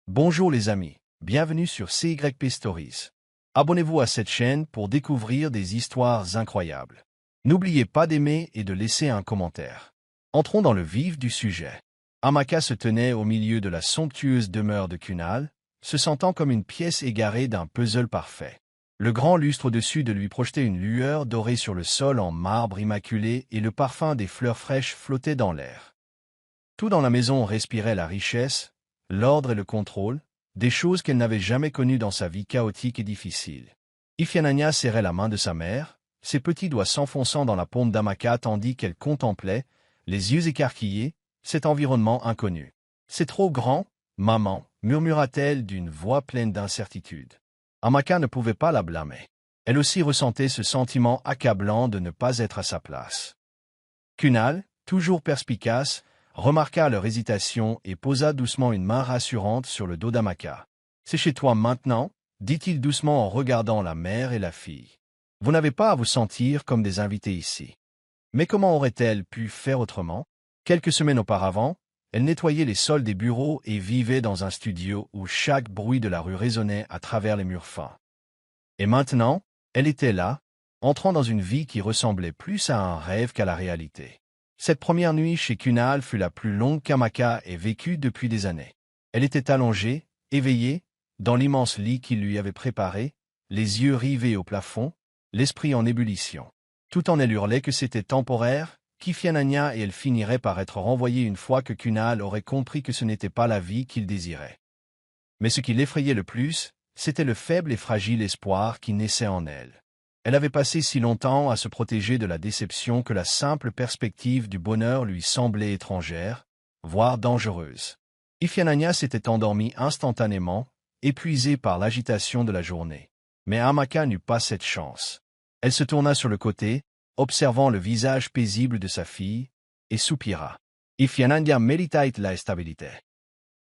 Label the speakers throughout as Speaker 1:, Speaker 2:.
Speaker 1: Bonjour les amis, bienvenue sur CYP Stories. Abonnez-vous à cette chaîne pour découvrir des histoires incroyables. N'oubliez pas d'aimer et de laisser un commentaire. Entrons dans le vif du sujet. Amaka se tenait au milieu de la somptueuse demeure de Kunal, se sentant comme une pièce égarée d'un puzzle parfait. Le grand lustre au-dessus de lui projetait une lueur dorée sur le sol en marbre immaculé et le parfum des fleurs fraîches flottait dans l'air. Tout dans la maison respirait la richesse, l'ordre et le contrôle, des choses qu'elle n'avait jamais connues dans sa vie chaotique et difficile. Ifeananya serrait la main de sa mère, ses petits doigts s'enfonçant dans la paume d'Amaka tandis qu'elle contemplait, les yeux écarquillés, cet environnement inconnu. « C'est trop grand, maman », murmura-t-elle d'une voix pleine d'incertitude. Amaka ne pouvait pas la blâmer. Elle aussi ressentait ce sentiment accablant de ne pas être à sa place. Kunal, toujours perspicace, remarqua leur hésitation et posa doucement une main rassurante sur le dos d'Amaka. « C'est chez toi maintenant » dit-il doucement en regardant la mère et la fille. « Vous n'avez pas à vous sentir comme des invités ici. » Mais comment aurait-elle pu faire autrement? Quelques semaines auparavant, elle nettoyait les sols des bureaux et vivait dans un studio où chaque bruit de la rue résonnait à travers les murs fins. Et maintenant, elle était là, entrant dans une vie qui ressemblait plus à un rêve qu'à la réalité. Cette première nuit chez Kunal fut la plus longue qu'Amaka ait vécue depuis des années. Elle était allongée, éveillée, dans l'immense lit qu'il lui avait préparé, les yeux rivés au plafond, l'esprit en ébullition. Tout en elle hurlait que c'était temporaire, qu'Ifeananya et elle finiraient par être renvoyées une fois que Kunal aurait compris que ce n'était pas la vie qu'il désirait. Mais ce qui l'effrayait le plus, c'était le faible et fragile espoir qui naissait en elle. Elle avait passé si longtemps à se protéger de la déception que la simple perspective du bonheur lui semblait étrangère, voire dangereuse. Ifeananya s'était endormie instantanément, épuisée par l'agitation de la journée. Mais Amaka n'eut pas cette chance. Elle se tourna sur le côté, observant le visage paisible de sa fille, et soupira. Ifeananya méritait la stabilité.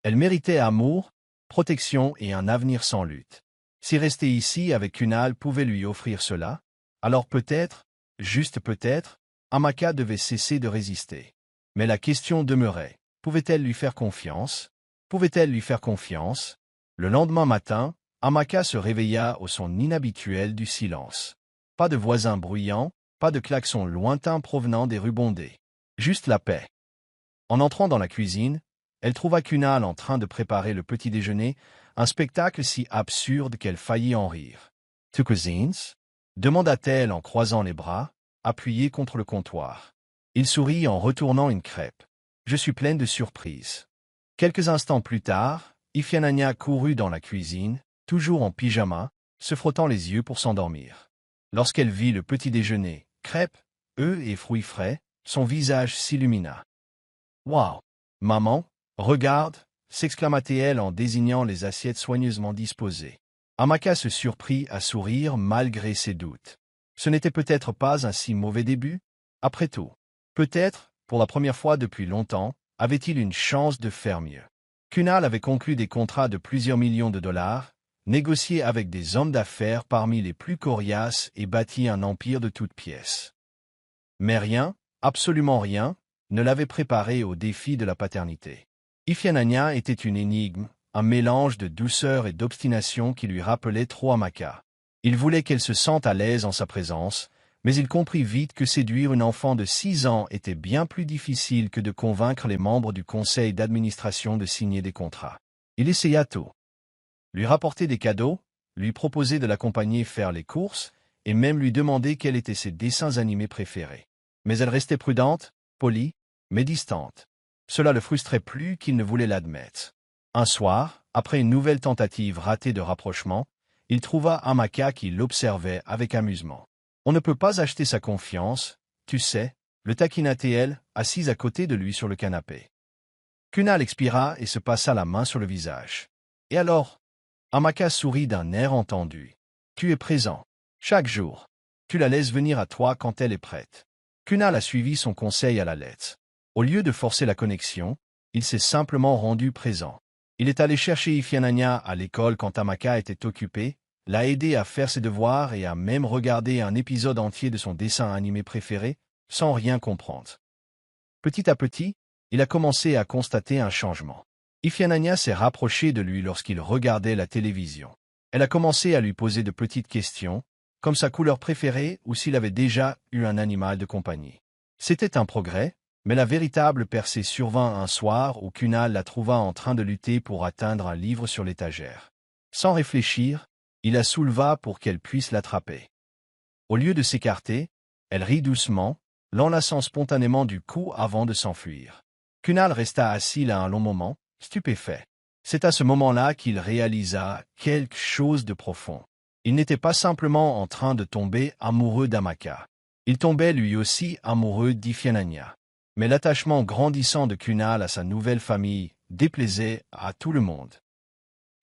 Speaker 1: Elle méritait amour, protection et un avenir sans lutte. Si rester ici avec Kunal pouvait lui offrir cela, alors peut-être, juste peut-être, Amaka devait cesser de résister. Mais la question demeurait, pouvait-elle lui faire confiance? Pouvait-elle lui faire confiance? Le lendemain matin, Amaka se réveilla au son inhabituel du silence. Pas de voisins bruyants, pas de klaxons lointains provenant des rues bondées. Juste la paix. En entrant dans la cuisine, elle trouva Kunal en train de préparer le petit déjeuner, un spectacle si absurde qu'elle faillit en rire. « Tu cuisines » demanda-t-elle en croisant les bras, appuyée contre le comptoir. Il sourit en retournant une crêpe. « Je suis pleine de surprises. » Quelques instants plus tard, Ifeananya courut dans la cuisine, toujours en pyjama, se frottant les yeux pour s'endormir. Lorsqu'elle vit le petit déjeuner, crêpes, œufs et fruits frais, son visage s'illumina. « Waouh! Maman, regarde !» s'exclama-t-elle en désignant les assiettes soigneusement disposées. Amaka se surprit à sourire malgré ses doutes. Ce n'était peut-être pas un si mauvais début? Après tout, peut-être, pour la première fois depuis longtemps, avait-il une chance de faire mieux. Kunal avait conclu des contrats de plusieurs millions de dollars, négocié avec des hommes d'affaires parmi les plus coriaces et bâti un empire de toutes pièces. Mais rien, absolument rien, ne l'avait préparé au défi de la paternité. Ifeananya était une énigme, un mélange de douceur et d'obstination qui lui rappelait trop Amaka. Il voulait qu'elle se sente à l'aise en sa présence, mais il comprit vite que séduire une enfant de 6 ans était bien plus difficile que de convaincre les membres du conseil d'administration de signer des contrats. Il essaya tout. Lui rapporter des cadeaux, lui proposer de l'accompagner faire les courses, et même lui demander quels étaient ses dessins animés préférés. Mais elle restait prudente, polie, mais distante. Cela le frustrait plus qu'il ne voulait l'admettre. Un soir, après une nouvelle tentative ratée de rapprochement, il trouva Amaka qui l'observait avec amusement. On ne peut pas acheter sa confiance, tu sais, le taquina-t-elle, assise à côté de lui sur le canapé. Kunal expira et se passa la main sur le visage. Et alors? Amaka sourit d'un air entendu. Tu es présent. Chaque jour. Tu la laisses venir à toi quand elle est prête. Kunal a suivi son conseil à la lettre. Au lieu de forcer la connexion, il s'est simplement rendu présent. Il est allé chercher Ifeananya à l'école quand Amaka était occupée, l'a aidé à faire ses devoirs et a même regardé un épisode entier de son dessin animé préféré, sans rien comprendre. Petit à petit, il a commencé à constater un changement. Ifeananya s'est rapprochée de lui lorsqu'il regardait la télévision. Elle a commencé à lui poser de petites questions, comme sa couleur préférée ou s'il avait déjà eu un animal de compagnie. C'était un progrès, mais la véritable percée survint un soir où Kunal la trouva en train de lutter pour atteindre un livre sur l'étagère. Sans réfléchir, il la souleva pour qu'elle puisse l'attraper. Au lieu de s'écarter, elle rit doucement, l'enlaçant spontanément du cou avant de s'enfuir. Kunal resta assis là un long moment, stupéfait. C'est à ce moment-là qu'il réalisa quelque chose de profond. Il n'était pas simplement en train de tomber amoureux d'Amaka. Il tombait lui aussi amoureux d'Ifeananya. Mais l'attachement grandissant de Kunal à sa nouvelle famille déplaisait à tout le monde.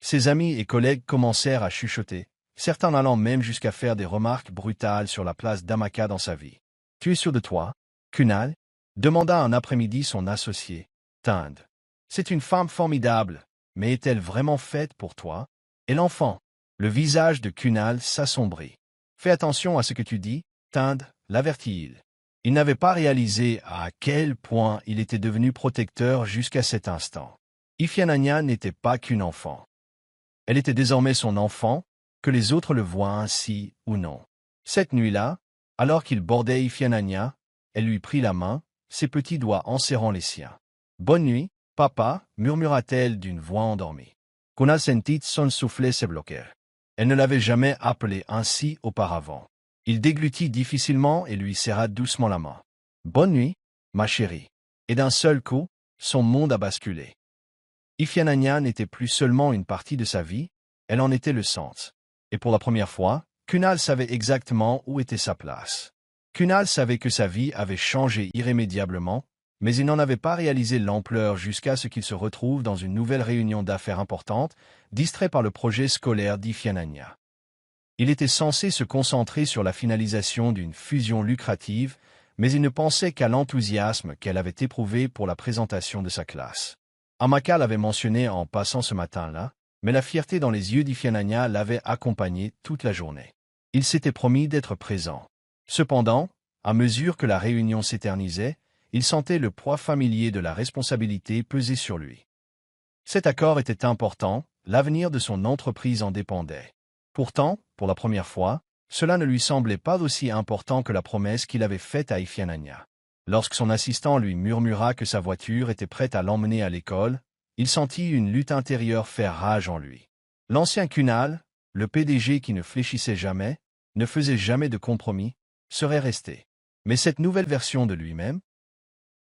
Speaker 1: Ses amis et collègues commencèrent à chuchoter, certains allant même jusqu'à faire des remarques brutales sur la place d'Amaka dans sa vie. « Tu es sûr de toi, Kunal ?» demanda un après-midi son associé, Tinde. « C'est une femme formidable, mais est-elle vraiment faite pour toi ?» Et l'enfant? Le visage de Kunal s'assombrit. « Fais attention à ce que tu dis, Tinde, l'avertit-il. » Il n'avait pas réalisé à quel point il était devenu protecteur jusqu'à cet instant. Ifeananya n'était pas qu'une enfant. Elle était désormais son enfant, que les autres le voient ainsi ou non. Cette nuit-là, alors qu'il bordait Ifeananya, elle lui prit la main, ses petits doigts enserrant les siens. « Bonne nuit, papa, murmura-t-elle d'une voix endormie. Kunal sentit son soufflet se bloquer. Elle ne l'avait jamais appelé ainsi auparavant. Il déglutit difficilement et lui serra doucement la main. « Bonne nuit, ma chérie. » Et d'un seul coup, son monde a basculé. Ifeananya n'était plus seulement une partie de sa vie, elle en était le sens. Et pour la première fois, Kunal savait exactement où était sa place. Kunal savait que sa vie avait changé irrémédiablement, mais il n'en avait pas réalisé l'ampleur jusqu'à ce qu'il se retrouve dans une nouvelle réunion d'affaires importante, distrait par le projet scolaire d'Ifeananya. Il était censé se concentrer sur la finalisation d'une fusion lucrative, mais il ne pensait qu'à l'enthousiasme qu'elle avait éprouvé pour la présentation de sa classe. Amaka l'avait mentionné en passant ce matin-là, mais la fierté dans les yeux d'Ifeananya l'avait accompagné toute la journée. Il s'était promis d'être présent. Cependant, à mesure que la réunion s'éternisait, il sentait le poids familier de la responsabilité peser sur lui. Cet accord était important, l'avenir de son entreprise en dépendait. Pourtant, pour la première fois, cela ne lui semblait pas aussi important que la promesse qu'il avait faite à Ifeananya. Lorsque son assistant lui murmura que sa voiture était prête à l'emmener à l'école, il sentit une lutte intérieure faire rage en lui. L'ancien Kunal, le PDG qui ne fléchissait jamais, ne faisait jamais de compromis, serait resté. Mais cette nouvelle version de lui-même?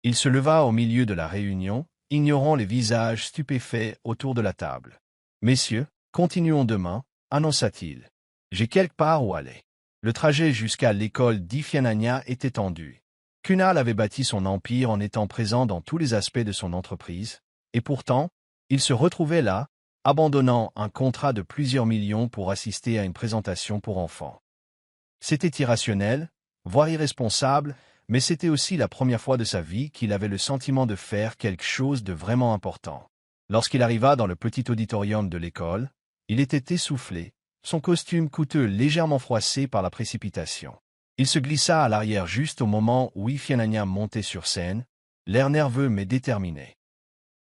Speaker 1: Il se leva au milieu de la réunion, ignorant les visages stupéfaits autour de la table. « Messieurs, continuons demain, » annonça-t-il. « J'ai quelque part où aller. » Le trajet jusqu'à l'école d'Ifeananya était tendu. Kunal avait bâti son empire en étant présent dans tous les aspects de son entreprise, et pourtant, il se retrouvait là, abandonnant un contrat de plusieurs millions pour assister à une présentation pour enfants. C'était irrationnel, voire irresponsable, mais c'était aussi la première fois de sa vie qu'il avait le sentiment de faire quelque chose de vraiment important. Lorsqu'il arriva dans le petit auditorium de l'école, il était essoufflé, son costume coûteux légèrement froissé par la précipitation. Il se glissa à l'arrière juste au moment où Ifeananya montait sur scène, l'air nerveux mais déterminé.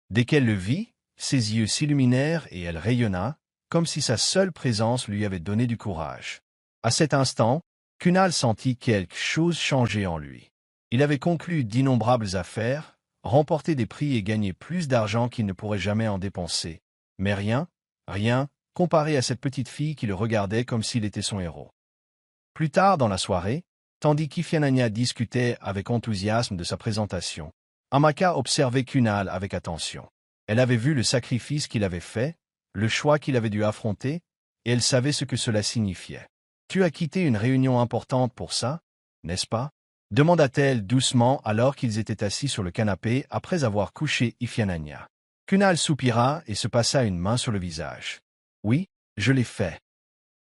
Speaker 1: Dès qu'elle le vit, ses yeux s'illuminèrent et elle rayonna, comme si sa seule présence lui avait donné du courage. À cet instant, Kunal sentit quelque chose changer en lui. Il avait conclu d'innombrables affaires, remporté des prix et gagné plus d'argent qu'il ne pourrait jamais en dépenser. Mais rien, comparé à cette petite fille qui le regardait comme s'il était son héros. Plus tard dans la soirée, tandis qu'Ifeananya discutait avec enthousiasme de sa présentation, Amaka observait Kunal avec attention. Elle avait vu le sacrifice qu'il avait fait, le choix qu'il avait dû affronter, et elle savait ce que cela signifiait. « Tu as quitté une réunion importante pour ça, n'est-ce pas ?» demanda-t-elle doucement alors qu'ils étaient assis sur le canapé après avoir couché Ifeananya. Kunal soupira et se passa une main sur le visage. « Oui, je l'ai fait. »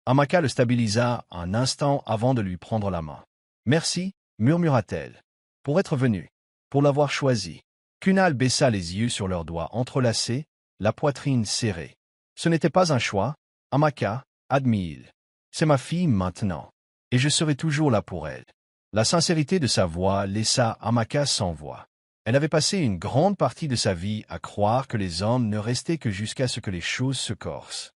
Speaker 1: Amaka le stabilisa un instant avant de lui prendre la main. « Merci, murmura-t-elle. Pour être venu. Pour l'avoir choisi. » Kunal baissa les yeux sur leurs doigts entrelacés, la poitrine serrée. « Ce n'était pas un choix, Amaka, admit-il. C'est ma fille maintenant. Et je serai toujours là pour elle. » La sincérité de sa voix laissa Amaka sans voix. Elle avait passé une grande partie de sa vie à croire que les hommes ne restaient que jusqu'à ce que les choses se corsent.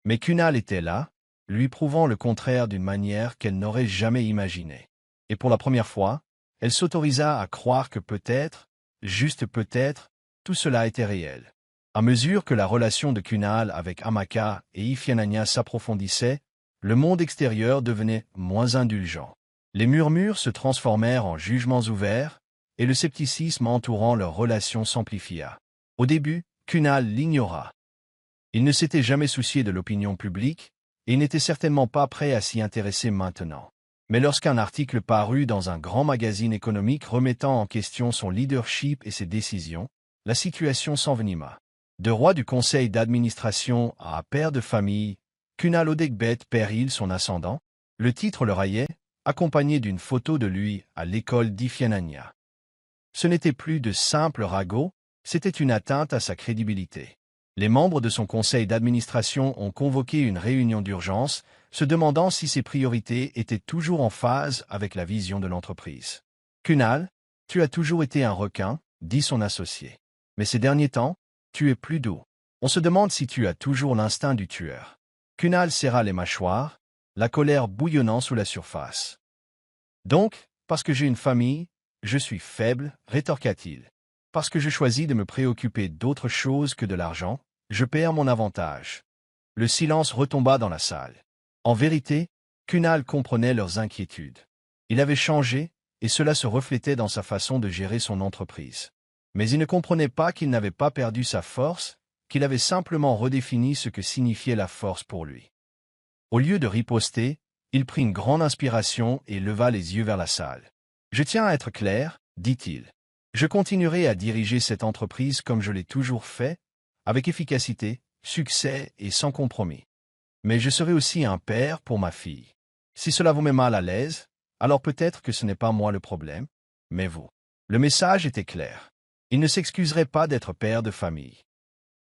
Speaker 1: Mais Kunal était là, lui prouvant le contraire d'une manière qu'elle n'aurait jamais imaginée. Et pour la première fois, elle s'autorisa à croire que peut-être, juste peut-être, tout cela était réel. À mesure que la relation de Kunal avec Amaka et Ifeananya s'approfondissait, le monde extérieur devenait moins indulgent. Les murmures se transformèrent en jugements ouverts, et le scepticisme entourant leur relation s'amplifia. Au début, Kunal l'ignora. Il ne s'était jamais soucié de l'opinion publique, et il n'était certainement pas prêt à s'y intéresser maintenant. Mais lorsqu'un article parut dans un grand magazine économique remettant en question son leadership et ses décisions, la situation s'envenima. De roi du conseil d'administration à père de famille, Kunal Odegbet perd-il son ascendant? Le titre le raillait, accompagné d'une photo de lui à l'école d'Ifeananya. Ce n'était plus de simples ragots, c'était une atteinte à sa crédibilité. Les membres de son conseil d'administration ont convoqué une réunion d'urgence, se demandant si ses priorités étaient toujours en phase avec la vision de l'entreprise. « Kunal, tu as toujours été un requin, » dit son associé. « Mais ces derniers temps, tu es plus doux. On se demande si tu as toujours l'instinct du tueur. » Kunal serra les mâchoires, la colère bouillonnant sous la surface. « Donc, parce que j'ai une famille, je suis faible, rétorqua-t-il. Parce que je choisis de me préoccuper d'autre chose que de l'argent, je perds mon avantage. » Le silence retomba dans la salle. En vérité, Kunal comprenait leurs inquiétudes. Il avait changé, et cela se reflétait dans sa façon de gérer son entreprise. Mais il ne comprenait pas qu'il n'avait pas perdu sa force, qu'il avait simplement redéfini ce que signifiait la force pour lui. Au lieu de riposter, il prit une grande inspiration et leva les yeux vers la salle. « Je tiens à être clair, » dit-il. « Je continuerai à diriger cette entreprise comme je l'ai toujours fait, avec efficacité, succès et sans compromis. Mais je serai aussi un père pour ma fille. Si cela vous met mal à l'aise, alors peut-être que ce n'est pas moi le problème, mais vous. » Le message était clair. Il ne s'excuserait pas d'être père de famille.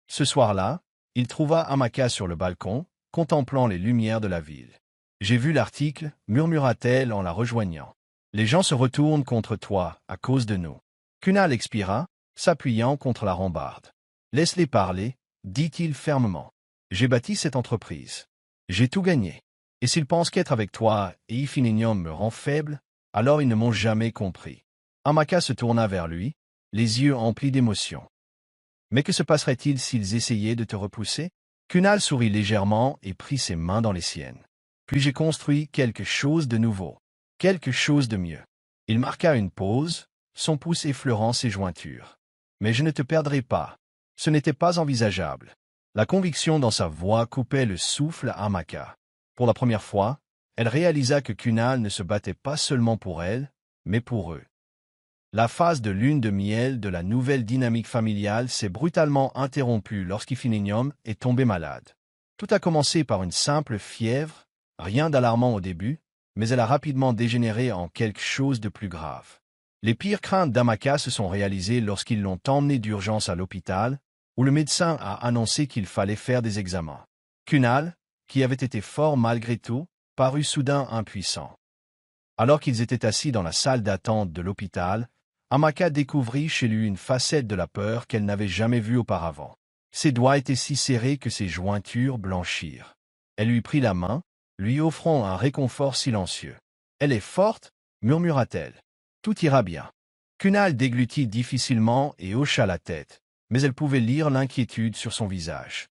Speaker 1: Ce soir-là, il trouva Amaka sur le balcon, contemplant les lumières de la ville. « J'ai vu l'article, » murmura-t-elle en la rejoignant. « Les gens se retournent contre toi à cause de nous. » Kunal expira, s'appuyant contre la rambarde. « Laisse-les parler, » dit-il fermement. « J'ai bâti cette entreprise. J'ai tout gagné. Et s'ils pensent qu'être avec toi et Ifeananya me rend faible, alors ils ne m'ont jamais compris. » Amaka se tourna vers lui, les yeux emplis d'émotion. « Mais que se passerait-il s'ils essayaient de te repousser ?» Kunal sourit légèrement et prit ses mains dans les siennes. « Puis j'ai construit quelque chose de nouveau, quelque chose de mieux. » Il marqua une pause, son pouce effleurant ses jointures. « Mais je ne te perdrai pas. Ce n'était pas envisageable. » La conviction dans sa voix coupait le souffle à Amaka. Pour la première fois, elle réalisa que Kunal ne se battait pas seulement pour elle, mais pour eux. La phase de lune de miel de la nouvelle dynamique familiale s'est brutalement interrompue lorsqu'Ifeananya est tombé malade. Tout a commencé par une simple fièvre, rien d'alarmant au début, mais elle a rapidement dégénéré en quelque chose de plus grave. Les pires craintes d'Amaka se sont réalisées lorsqu'ils l'ont emmenée d'urgence à l'hôpital, où le médecin a annoncé qu'il fallait faire des examens. Kunal, qui avait été fort malgré tout, parut soudain impuissant. Alors qu'ils étaient assis dans la salle d'attente de l'hôpital, Amaka découvrit chez lui une facette de la peur qu'elle n'avait jamais vue auparavant. Ses doigts étaient si serrés que ses jointures blanchirent. Elle lui prit la main, lui offrant un réconfort silencieux. « Elle est forte, » murmura-t-elle. « Tout ira bien. » Kunal déglutit difficilement et hocha la tête, mais elle pouvait lire l'inquiétude sur son visage.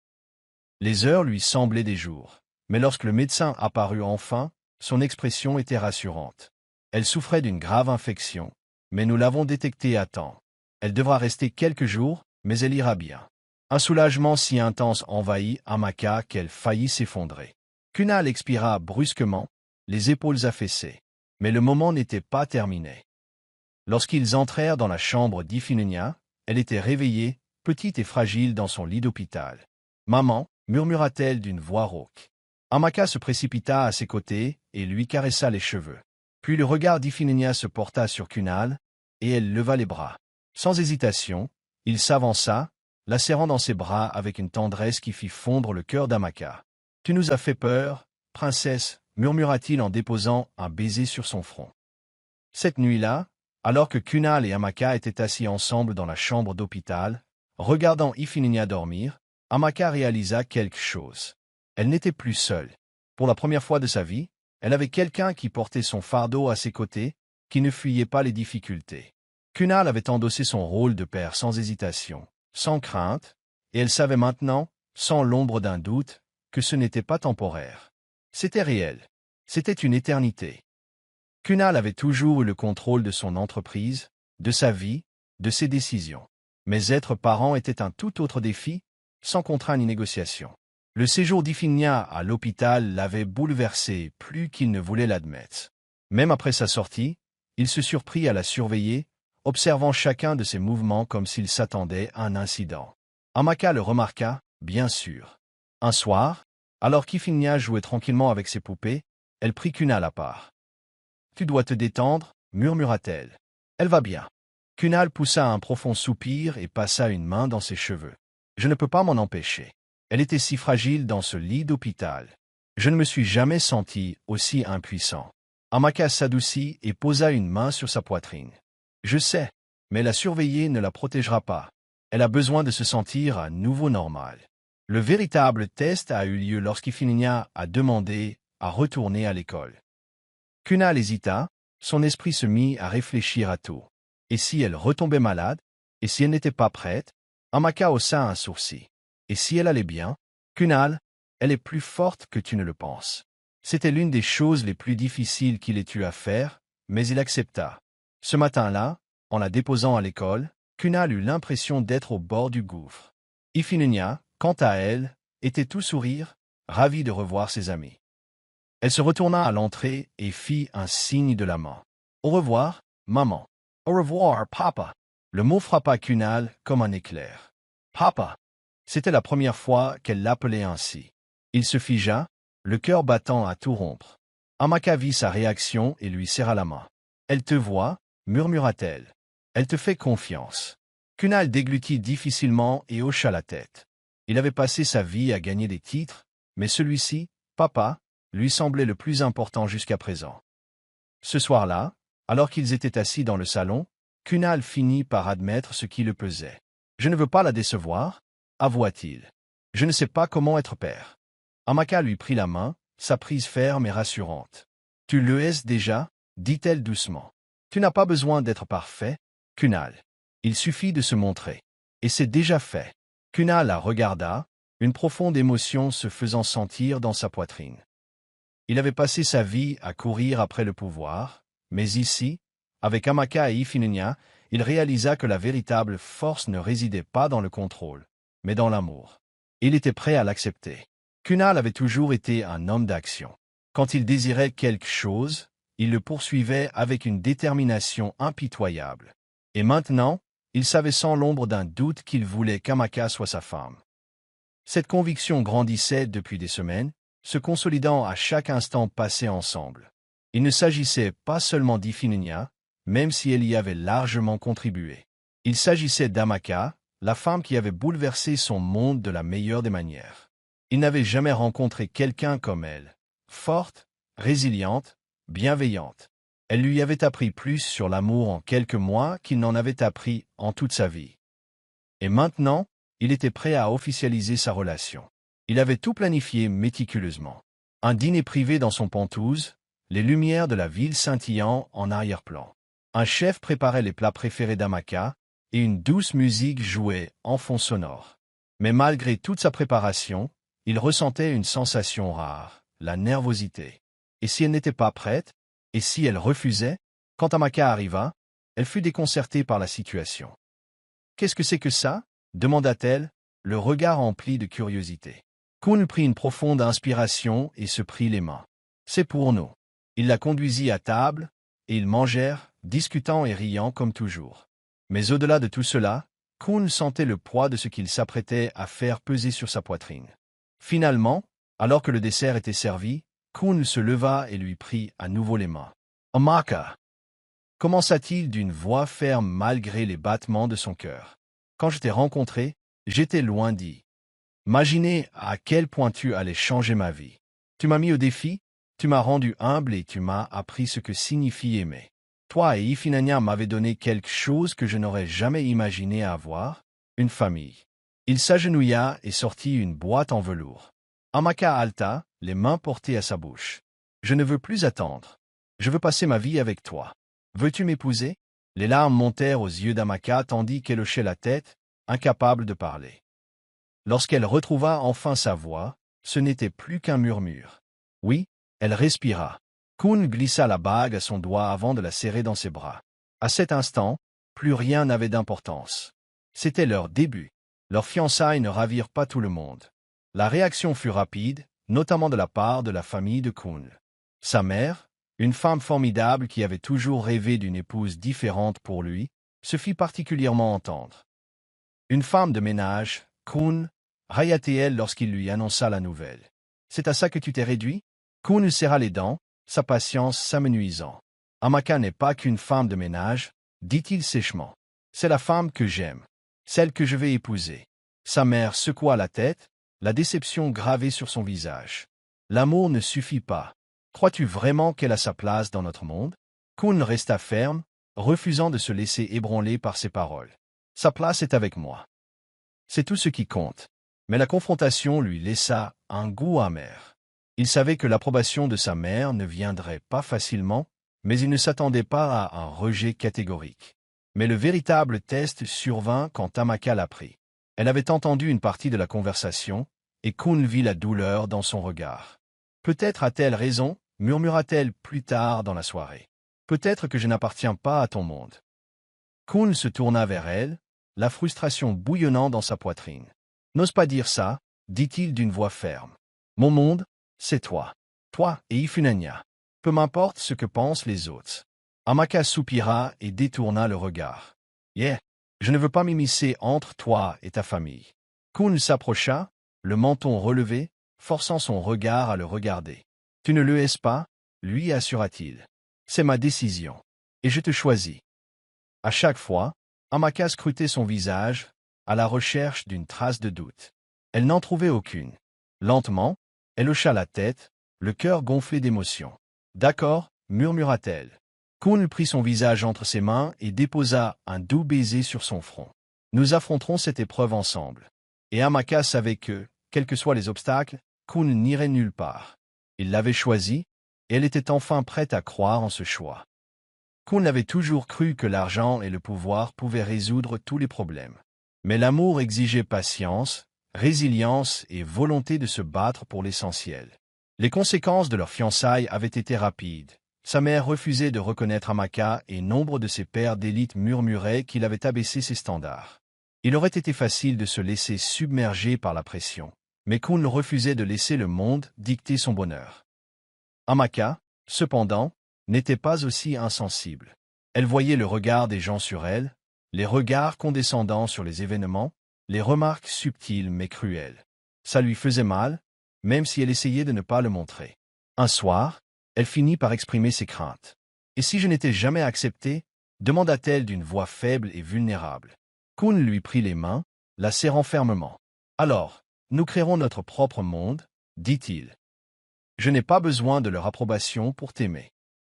Speaker 1: Les heures lui semblaient des jours, mais lorsque le médecin apparut enfin, son expression était rassurante. Elle souffrait d'une grave infection, mais nous l'avons détectée à temps. Elle devra rester quelques jours, mais elle ira bien. Un soulagement si intense envahit Amaka qu'elle faillit s'effondrer. Kunal expira brusquement, les épaules affaissées. Mais le moment n'était pas terminé. Lorsqu'ils entrèrent dans la chambre d'Ifeananya, elle était réveillée, petite et fragile dans son lit d'hôpital. « Maman » murmura-t-elle d'une voix rauque. Amaka se précipita à ses côtés et lui caressa les cheveux. Puis le regard d'Ifeananya se porta sur Kunal, et elle leva les bras. Sans hésitation, il s'avança, la serrant dans ses bras avec une tendresse qui fit fondre le cœur d'Amaka. « Tu nous as fait peur, princesse » murmura-t-il en déposant un baiser sur son front. Cette nuit-là, Alors que Kunal et Amaka étaient assis ensemble dans la chambre d'hôpital, regardant Iphigénia dormir, Amaka réalisa quelque chose. Elle n'était plus seule. Pour la première fois de sa vie, elle avait quelqu'un qui portait son fardeau à ses côtés, qui ne fuyait pas les difficultés. Kunal avait endossé son rôle de père sans hésitation, sans crainte, et elle savait maintenant, sans l'ombre d'un doute, que ce n'était pas temporaire. C'était réel. C'était une éternité. Kunal avait toujours eu le contrôle de son entreprise, de sa vie, de ses décisions. Mais être parent était un tout autre défi, sans contrat ni négociation. Le séjour d'Iphigénia à l'hôpital l'avait bouleversé plus qu'il ne voulait l'admettre. Même après sa sortie, il se surprit à la surveiller, observant chacun de ses mouvements comme s'il s'attendait à un incident. Amaka le remarqua, bien sûr. Un soir, alors qu'Iphigénia jouait tranquillement avec ses poupées, elle prit Kunal à part. « Tu dois te détendre, murmura-t-elle. Elle va bien. Kunal poussa un profond soupir et passa une main dans ses cheveux. Je ne peux pas m'en empêcher. Elle était si fragile dans ce lit d'hôpital. Je ne me suis jamais senti aussi impuissant. Amaka s'adoucit et posa une main sur sa poitrine. Je sais, mais la surveiller ne la protégera pas. Elle a besoin de se sentir à nouveau normale. Le véritable test a eu lieu lorsqu'Iphigénia a demandé à retourner à l'école. Kunal hésita, son esprit se mit à réfléchir à tout. Et si elle retombait malade? Et si elle n'était pas prête? Amaka haussa un sourcil. Et si elle allait bien? Kunal, elle est plus forte que tu ne le penses. C'était l'une des choses les plus difficiles qu'il ait eu à faire, mais il accepta. Ce matin-là, en la déposant à l'école, Kunal eut l'impression d'être au bord du gouffre. Iphigénia, quant à elle, était tout sourire, ravie de revoir ses amis. Elle se retourna à l'entrée et fit un signe de la main. « Au revoir, maman. »« Au revoir, papa. » Le mot frappa Kunal comme un éclair. « Papa !» C'était la première fois qu'elle l'appelait ainsi. Il se figea, le cœur battant à tout rompre. Amaka vit sa réaction et lui serra la main. « Elle te voit, » murmura-t-elle. « Elle te fait confiance. » Kunal déglutit difficilement et hocha la tête. Il avait passé sa vie à gagner des titres, mais celui-ci, papa, lui semblait le plus important jusqu'à présent. Ce soir-là, alors qu'ils étaient assis dans le salon, Kunal finit par admettre ce qui le pesait. « Je ne veux pas la décevoir, » avoua-t-il. « Je ne sais pas comment être père. » Amaka lui prit la main, sa prise ferme et rassurante. « Tu le es déjà, » dit-elle doucement. « Tu n'as pas besoin d'être parfait, Kunal. Il suffit de se montrer. Et c'est déjà fait. » Kunal la regarda, une profonde émotion se faisant sentir dans sa poitrine. Il avait passé sa vie à courir après le pouvoir, mais ici, avec Amaka et Iphigénia, il réalisa que la véritable force ne résidait pas dans le contrôle, mais dans l'amour. Il était prêt à l'accepter. Kunal avait toujours été un homme d'action. Quand il désirait quelque chose, il le poursuivait avec une détermination impitoyable. Et maintenant, il savait sans l'ombre d'un doute qu'il voulait qu'Amaka soit sa femme. Cette conviction grandissait depuis des semaines, se consolidant à chaque instant passé ensemble. Il ne s'agissait pas seulement d'Iphigénia, même si elle y avait largement contribué. Il s'agissait d'Amaka, la femme qui avait bouleversé son monde de la meilleure des manières. Il n'avait jamais rencontré quelqu'un comme elle, forte, résiliente, bienveillante. Elle lui avait appris plus sur l'amour en quelques mois qu'il n'en avait appris en toute sa vie. Et maintenant, il était prêt à officialiser sa relation. Il avait tout planifié méticuleusement. Un dîner privé dans son Penthouse, les lumières de la ville scintillant en arrière-plan. Un chef préparait les plats préférés d'Amaka, et une douce musique jouait en fond sonore. Mais malgré toute sa préparation, il ressentait une sensation rare, la nervosité. Et si elle n'était pas prête? Et si elle refusait? Quand Amaka arriva, elle fut déconcertée par la situation. « Qu'est-ce que c'est que ça ?» demanda-t-elle, le regard empli de curiosité. Kun prit une profonde inspiration et se prit les mains. « C'est pour nous. » Il la conduisit à table, et ils mangèrent, discutant et riant comme toujours. Mais au-delà de tout cela, Kun sentait le poids de ce qu'il s'apprêtait à faire peser sur sa poitrine. Finalement, alors que le dessert était servi, Kun se leva et lui prit à nouveau les mains. « Amaka » commença-t-il d'une voix ferme malgré les battements de son cœur. « Quand je t'ai rencontré, j'étais loin d'y imaginer à quel point tu allais changer ma vie. Tu m'as mis au défi, tu m'as rendu humble et tu m'as appris ce que signifie aimer. Toi et Ifinanya m'avez donné quelque chose que je n'aurais jamais imaginé avoir, une famille. Il s'agenouilla et sortit une boîte en velours. Amaka halta, les mains portées à sa bouche. Je ne veux plus attendre. Je veux passer ma vie avec toi. Veux-tu m'épouser? Les larmes montèrent aux yeux d'Amaka tandis qu'elle hochait la tête, incapable de parler. Lorsqu'elle retrouva enfin sa voix, ce n'était plus qu'un murmure. Oui, elle respira. Kun glissa la bague à son doigt avant de la serrer dans ses bras. À cet instant, plus rien n'avait d'importance. C'était leur début. Leurs fiançailles ne ravirent pas tout le monde. La réaction fut rapide, notamment de la part de la famille de Kun. Sa mère, une femme formidable qui avait toujours rêvé d'une épouse différente pour lui, se fit particulièrement entendre. Une femme de ménage, Kun, railla-t-elle lorsqu'il lui annonça la nouvelle. « C'est à ça que tu t'es réduit ?» Kun serra les dents, sa patience s'amenuisant. « Amaka n'est pas qu'une femme de ménage, » dit-il sèchement. « C'est la femme que j'aime, celle que je vais épouser. » Sa mère secoua la tête, la déception gravée sur son visage. « L'amour ne suffit pas. Crois-tu vraiment qu'elle a sa place dans notre monde ?» Kun resta ferme, refusant de se laisser ébranler par ses paroles. « Sa place est avec moi. C'est tout ce qui compte. » Mais la confrontation lui laissa un goût amer. Il savait que l'approbation de sa mère ne viendrait pas facilement, mais il ne s'attendait pas à un rejet catégorique. Mais le véritable test survint quand Amaka l'apprit. Elle avait entendu une partie de la conversation, et Kun vit la douleur dans son regard. « Peut-être a-t-elle raison, murmura-t-elle plus tard dans la soirée. Peut-être que je n'appartiens pas à ton monde. » Kun se tourna vers elle, la frustration bouillonnant dans sa poitrine. « N'ose pas dire ça, dit-il d'une voix ferme. Mon monde, c'est toi. Toi et Ifinanya. Peu m'importe ce que pensent les autres. » Amaka soupira et détourna le regard. « Yeah, je ne veux pas m'immiscer entre toi et ta famille. » Kun s'approcha, le menton relevé, forçant son regard à le regarder. « Tu ne le hais pas, lui assura-t-il. C'est ma décision. Et je te choisis. » À chaque fois, Amaka scrutait son visage, à la recherche d'une trace de doute. Elle n'en trouvait aucune. Lentement, elle hocha la tête, le cœur gonflé d'émotion. « D'accord, murmura-t-elle. » Kun prit son visage entre ses mains et déposa un doux baiser sur son front. « Nous affronterons cette épreuve ensemble. » Et Amaka savait que, quels que soient les obstacles, Kun n'irait nulle part. Il l'avait choisi, et elle était enfin prête à croire en ce choix. Kun avait toujours cru que l'argent et le pouvoir pouvaient résoudre tous les problèmes. Mais l'amour exigeait patience, résilience et volonté de se battre pour l'essentiel. Les conséquences de leur fiançailles avaient été rapides. Sa mère refusait de reconnaître Amaka et nombre de ses pairs d'élite murmuraient qu'il avait abaissé ses standards. Il aurait été facile de se laisser submerger par la pression, mais Kun refusait de laisser le monde dicter son bonheur. Amaka, cependant, n'était pas aussi insensible. Elle voyait le regard des gens sur elle, les regards condescendants sur les événements, les remarques subtiles mais cruelles. Ça lui faisait mal, même si elle essayait de ne pas le montrer. Un soir, elle finit par exprimer ses craintes. « Et si je n'étais jamais acceptée ?» demanda-t-elle d'une voix faible et vulnérable. Kun lui prit les mains, la serrant fermement. « Alors, nous créerons notre propre monde, » dit-il. « Je n'ai pas besoin de leur approbation pour t'aimer. »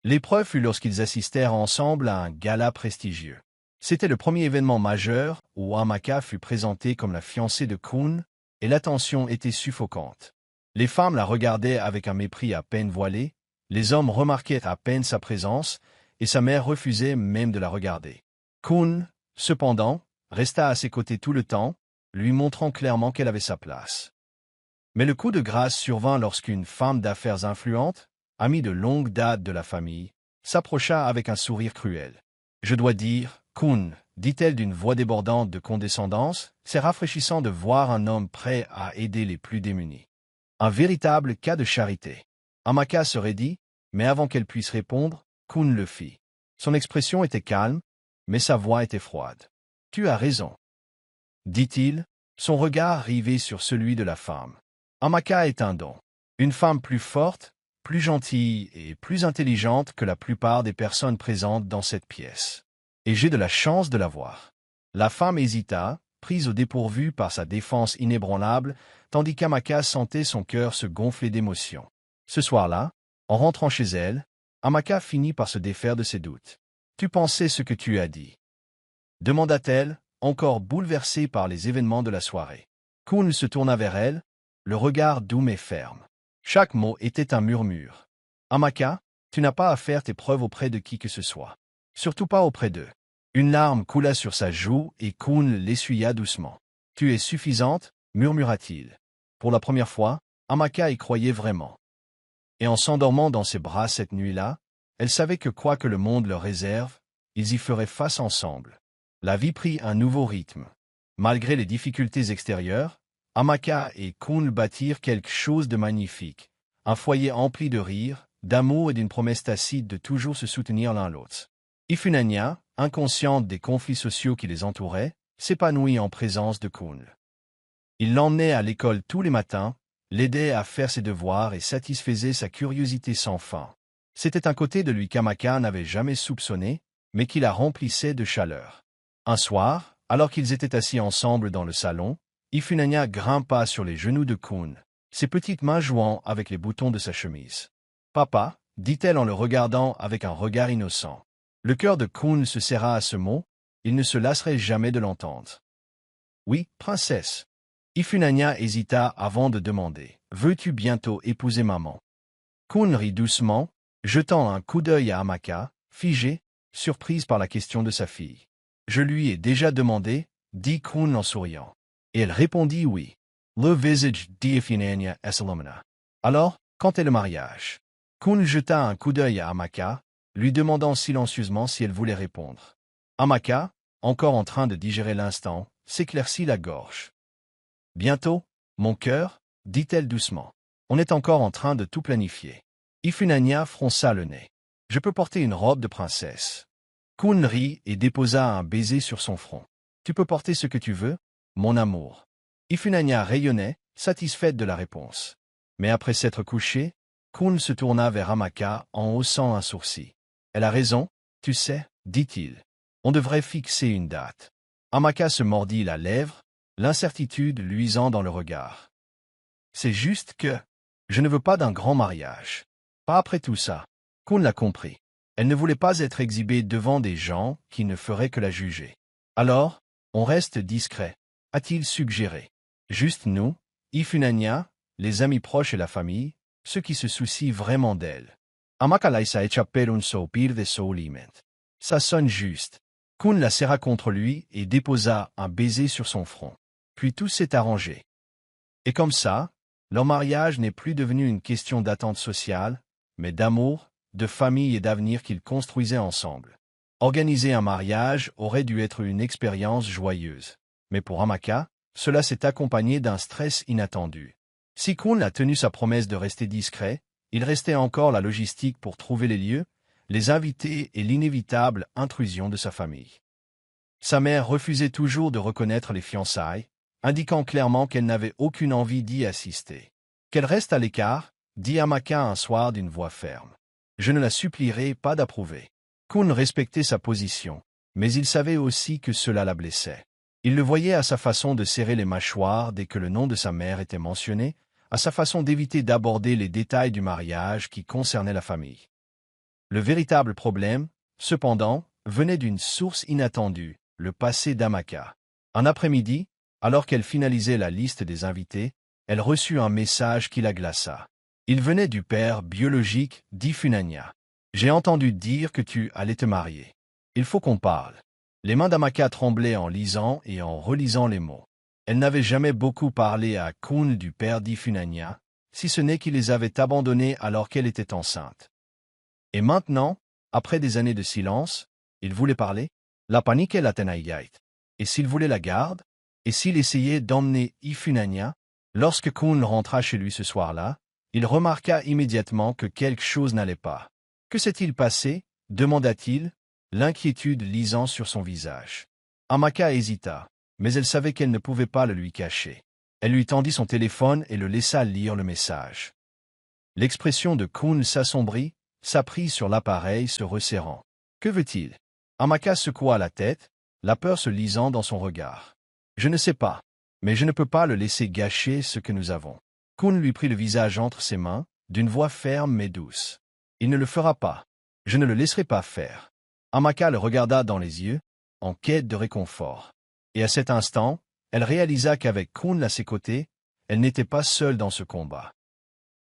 Speaker 1: L'épreuve fut lorsqu'ils assistèrent ensemble à un gala prestigieux. C'était le premier événement majeur où Amaka fut présentée comme la fiancée de Kun, et l'attention était suffocante. Les femmes la regardaient avec un mépris à peine voilé, les hommes remarquaient à peine sa présence, et sa mère refusait même de la regarder. Kun, cependant, resta à ses côtés tout le temps, lui montrant clairement qu'elle avait sa place. Mais le coup de grâce survint lorsqu'une femme d'affaires influente, amie de longue date de la famille, s'approcha avec un sourire cruel. « Je dois dire, Kun, dit-elle d'une voix débordante de condescendance, c'est rafraîchissant de voir un homme prêt à aider les plus démunis. Un véritable cas de charité. » Amaka se raidit, mais avant qu'elle puisse répondre, Kun le fit. Son expression était calme, mais sa voix était froide. « Tu as raison, » dit-il, son regard rivé sur celui de la femme. Amaka est un don. Une femme plus forte, plus gentille et plus intelligente que la plupart des personnes présentes dans cette pièce. Et j'ai de la chance de la voir. La femme hésita, prise au dépourvu par sa défense inébranlable, tandis qu'Amaka sentait son cœur se gonfler d'émotion. Ce soir-là, en rentrant chez elle, Amaka finit par se défaire de ses doutes. Tu pensais ce que tu as dit? Demanda-t-elle, encore bouleversée par les événements de la soirée. Kun se tourna vers elle, le regard doux mais ferme. Chaque mot était un murmure. Amaka, tu n'as pas à faire tes preuves auprès de qui que ce soit. Surtout pas auprès d'eux. Une larme coula sur sa joue et Kun l'essuya doucement. Tu es suffisante, murmura-t-il. Pour la première fois, Amaka y croyait vraiment. Et en s'endormant dans ses bras cette nuit-là, elle savait que quoi que le monde leur réserve, ils y feraient face ensemble. La vie prit un nouveau rythme. Malgré les difficultés extérieures, Amaka et Kun bâtirent quelque chose de magnifique. Un foyer empli de rire, d'amour et d'une promesse tacite de toujours se soutenir l'un l'autre. Ifunanya, inconsciente des conflits sociaux qui les entouraient, s'épanouit en présence de Kun. Il l'emmenait à l'école tous les matins, l'aidait à faire ses devoirs et satisfaisait sa curiosité sans fin. C'était un côté de lui qu'Amaka n'avait jamais soupçonné, mais qui la remplissait de chaleur. Un soir, alors qu'ils étaient assis ensemble dans le salon, Ifunanya grimpa sur les genoux de Kun, ses petites mains jouant avec les boutons de sa chemise. « Papa » dit-elle en le regardant avec un regard innocent. Le cœur de Kun se serra à ce mot, il ne se lasserait jamais de l'entendre. « Oui, princesse. » Ifunanya hésita avant de demander. « Veux-tu bientôt épouser maman ?» Kun rit doucement, jetant un coup d'œil à Amaka, figée, surprise par la question de sa fille. « Je lui ai déjà demandé, » dit Kun en souriant. Et elle répondit oui. Le visage d'Ifunanya s'illumina. Alors, quand est le mariage? Kun jeta un coup d'œil à Amaka, lui demandant silencieusement si elle voulait répondre. Amaka, encore en train de digérer l'instant, s'éclaircit la gorge. « Bientôt, mon cœur, dit-elle doucement. On est encore en train de tout planifier. Ifunanya fronça le nez. Je peux porter une robe de princesse. Kun rit et déposa un baiser sur son front. Tu peux porter ce que tu veux, mon amour. Ifunanya rayonnait, satisfaite de la réponse. Mais après s'être couchée, Kun se tourna vers Amaka en haussant un sourcil. Elle a raison, tu sais, dit-il. On devrait fixer une date. Amaka se mordit la lèvre, l'incertitude luisant dans le regard. C'est juste que je ne veux pas d'un grand mariage. Pas après tout ça. Kun l'a compris. Elle ne voulait pas être exhibée devant des gens qui ne feraient que la juger. Alors, on reste discret, a-t-il suggéré. Juste nous, Ifunanya, les amis proches et la famille, ceux qui se soucient vraiment d'elle. Amaka laissa échapper un soupir de soulagement. Ça sonne juste. Kun la serra contre lui et déposa un baiser sur son front. Puis tout s'est arrangé. Et comme ça, leur mariage n'est plus devenu une question d'attente sociale, mais d'amour, de famille et d'avenir qu'ils construisaient ensemble. Organiser un mariage aurait dû être une expérience joyeuse. Mais pour Amaka, cela s'est accompagné d'un stress inattendu. Si Kun a tenu sa promesse de rester discret, il restait encore la logistique pour trouver les lieux, les invités et l'inévitable intrusion de sa famille. Sa mère refusait toujours de reconnaître les fiançailles, indiquant clairement qu'elle n'avait aucune envie d'y assister. Qu'elle reste à l'écart, dit Amaka un soir d'une voix ferme. Je ne la supplierai pas d'approuver. Kun respectait sa position, mais il savait aussi que cela la blessait. Il le voyait à sa façon de serrer les mâchoires dès que le nom de sa mère était mentionné, à sa façon d'éviter d'aborder les détails du mariage qui concernaient la famille. Le véritable problème, cependant, venait d'une source inattendue, le passé d'Amaka. Un après-midi, alors qu'elle finalisait la liste des invités, elle reçut un message qui la glaça. Il venait du père biologique d'Ifunanya. « J'ai entendu dire que tu allais te marier. Il faut qu'on parle. » Les mains d'Amaka tremblaient en lisant et en relisant les mots. Elle n'avait jamais beaucoup parlé à Kun du père d'Ifunanya, si ce n'est qu'il les avait abandonnés alors qu'elle était enceinte. Et maintenant, après des années de silence, il voulait parler. La panique la tenaillait. Et s'il voulait la garde? Et s'il essayait d'emmener Ifunanya? Lorsque Kun rentra chez lui ce soir-là, il remarqua immédiatement que quelque chose n'allait pas. « Que s'est-il passé » demanda-t-il, l'inquiétude lisant sur son visage. Amaka hésita, mais elle savait qu'elle ne pouvait pas le lui cacher. Elle lui tendit son téléphone et le laissa lire le message. L'expression de Kun s'assombrit, sa prise sur l'appareil se resserrant. Que veut-il? Amaka secoua la tête, la peur se lisant dans son regard. Je ne sais pas, mais je ne peux pas le laisser gâcher ce que nous avons. Kun lui prit le visage entre ses mains, d'une voix ferme mais douce. Il ne le fera pas. Je ne le laisserai pas faire. Amaka le regarda dans les yeux, en quête de réconfort. Et à cet instant, elle réalisa qu'avec Kun à ses côtés, elle n'était pas seule dans ce combat.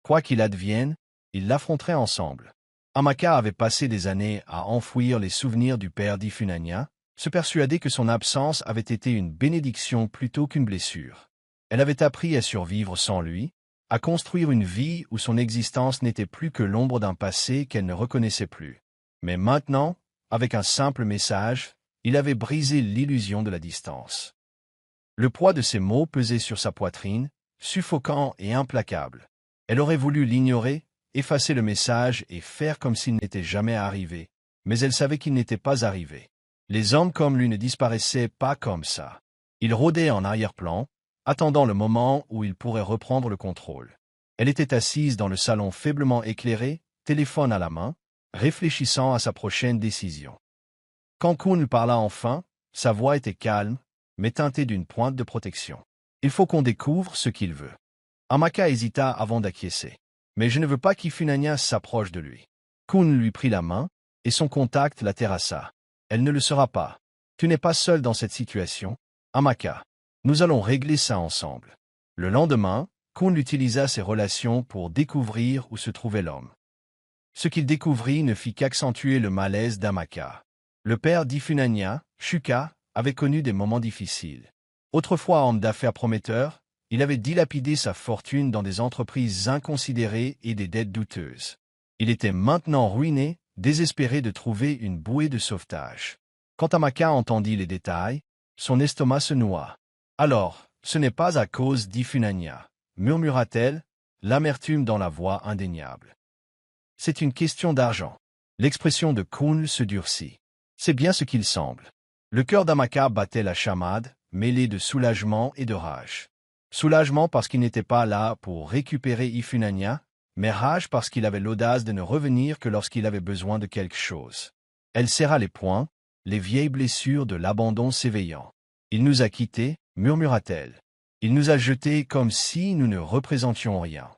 Speaker 1: Quoi qu'il advienne, ils l'affronteraient ensemble. Amaka avait passé des années à enfouir les souvenirs du père d'Ifunanya, se persuader que son absence avait été une bénédiction plutôt qu'une blessure. Elle avait appris à survivre sans lui, à construire une vie où son existence n'était plus que l'ombre d'un passé qu'elle ne reconnaissait plus. Mais maintenant, avec un simple message, il avait brisé l'illusion de la distance. Le poids de ces mots pesait sur sa poitrine, suffocant et implacable. Elle aurait voulu l'ignorer, effacer le message et faire comme s'il n'était jamais arrivé, mais elle savait qu'il n'était pas arrivé. Les hommes comme lui ne disparaissaient pas comme ça. Ils rôdaient en arrière-plan, attendant le moment où ils pourraient reprendre le contrôle. Elle était assise dans le salon faiblement éclairé, téléphone à la main, réfléchissant à sa prochaine décision. Quand Kun parla enfin, sa voix était calme, mais teintée d'une pointe de protection. « Il faut qu'on découvre ce qu'il veut. » Amaka hésita avant d'acquiescer. « Mais je ne veux pas qu'Ifunanya s'approche de lui. » Kun lui prit la main, et son contact la terrassa. « Elle ne le sera pas. Tu n'es pas seul dans cette situation, Amaka. Nous allons régler ça ensemble. » Le lendemain, Kun utilisa ses relations pour découvrir où se trouvait l'homme. Ce qu'il découvrit ne fit qu'accentuer le malaise d'Amaka. Le père d'Ifunanya, Shuka, avait connu des moments difficiles. Autrefois homme d'affaires prometteur, il avait dilapidé sa fortune dans des entreprises inconsidérées et des dettes douteuses. Il était maintenant ruiné, désespéré de trouver une bouée de sauvetage. Quand Amaka entendit les détails, son estomac se noua. « Alors, ce n'est pas à cause d'Ifunanya, murmura-t-elle, l'amertume dans la voix indéniable. C'est une question d'argent. » L'expression de Kun se durcit. C'est bien ce qu'il semble. Le cœur d'Amaka battait la chamade, mêlé de soulagement et de rage. Soulagement parce qu'il n'était pas là pour récupérer Ifunanya, mais rage parce qu'il avait l'audace de ne revenir que lorsqu'il avait besoin de quelque chose. Elle serra les poings, les vieilles blessures de l'abandon s'éveillant. « Il nous a quittés, murmura-t-elle. Il nous a jetés comme si nous ne représentions rien.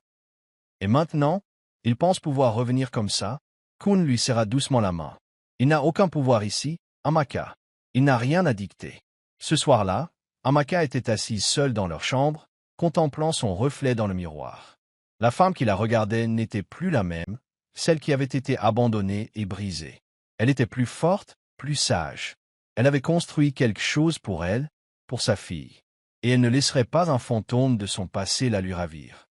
Speaker 1: Et maintenant, il pense pouvoir revenir comme ça. » Kun lui serra doucement la main. « Il n'a aucun pouvoir ici, Amaka. Il n'a rien à dicter. » Ce soir-là, Amaka était assise seule dans leur chambre, contemplant son reflet dans le miroir. La femme qui la regardait n'était plus la même, celle qui avait été abandonnée et brisée. Elle était plus forte, plus sage. Elle avait construit quelque chose pour elle, pour sa fille. Et elle ne laisserait pas un fantôme de son passé la lui ravir.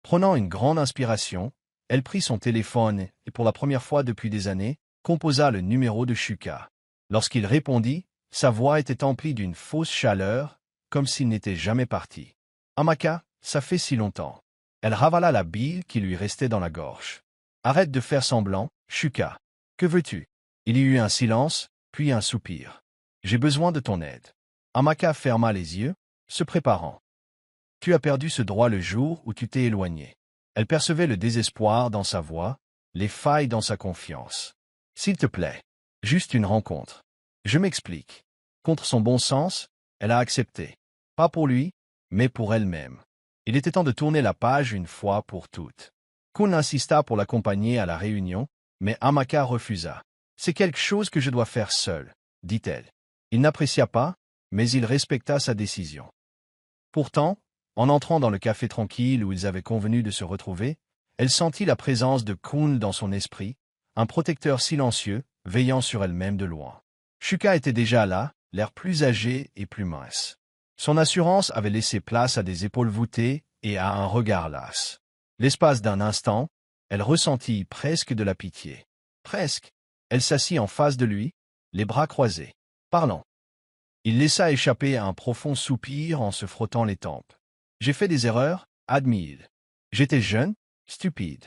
Speaker 1: Prenant une grande inspiration, elle prit son téléphone et, pour la première fois depuis des années, composa le numéro de Shuka. Lorsqu'il répondit, sa voix était emplie d'une fausse chaleur, comme s'il n'était jamais parti. « Amaka, ça fait si longtemps. » Elle ravala la bile qui lui restait dans la gorge. « Arrête de faire semblant, Shuka. Que veux-tu » Il y eut un silence, puis un soupir. « J'ai besoin de ton aide. » Amaka ferma les yeux, se préparant. « Tu as perdu ce droit le jour où tu t'es éloigné. » Elle percevait le désespoir dans sa voix, les failles dans sa confiance. « S'il te plaît, juste une rencontre. Je m'explique. » Contre son bon sens, elle a accepté. Pas pour lui, mais pour elle-même. Il était temps de tourner la page une fois pour toutes. Kun insista pour l'accompagner à la réunion, mais Amaka refusa. « C'est quelque chose que je dois faire seule, » dit-elle. Il n'apprécia pas, mais il respecta sa décision. Pourtant, en entrant dans le café tranquille où ils avaient convenu de se retrouver, elle sentit la présence de Kun dans son esprit, un protecteur silencieux, veillant sur elle-même de loin. Shuka était déjà là, l'air plus âgé et plus mince. Son assurance avait laissé place à des épaules voûtées et à un regard las. L'espace d'un instant, elle ressentit presque de la pitié. Presque. Elle s'assit en face de lui, les bras croisés. Parlant. Il laissa échapper un profond soupir en se frottant les tempes. « J'ai fait des erreurs, admis-il. J'étais jeune, stupide.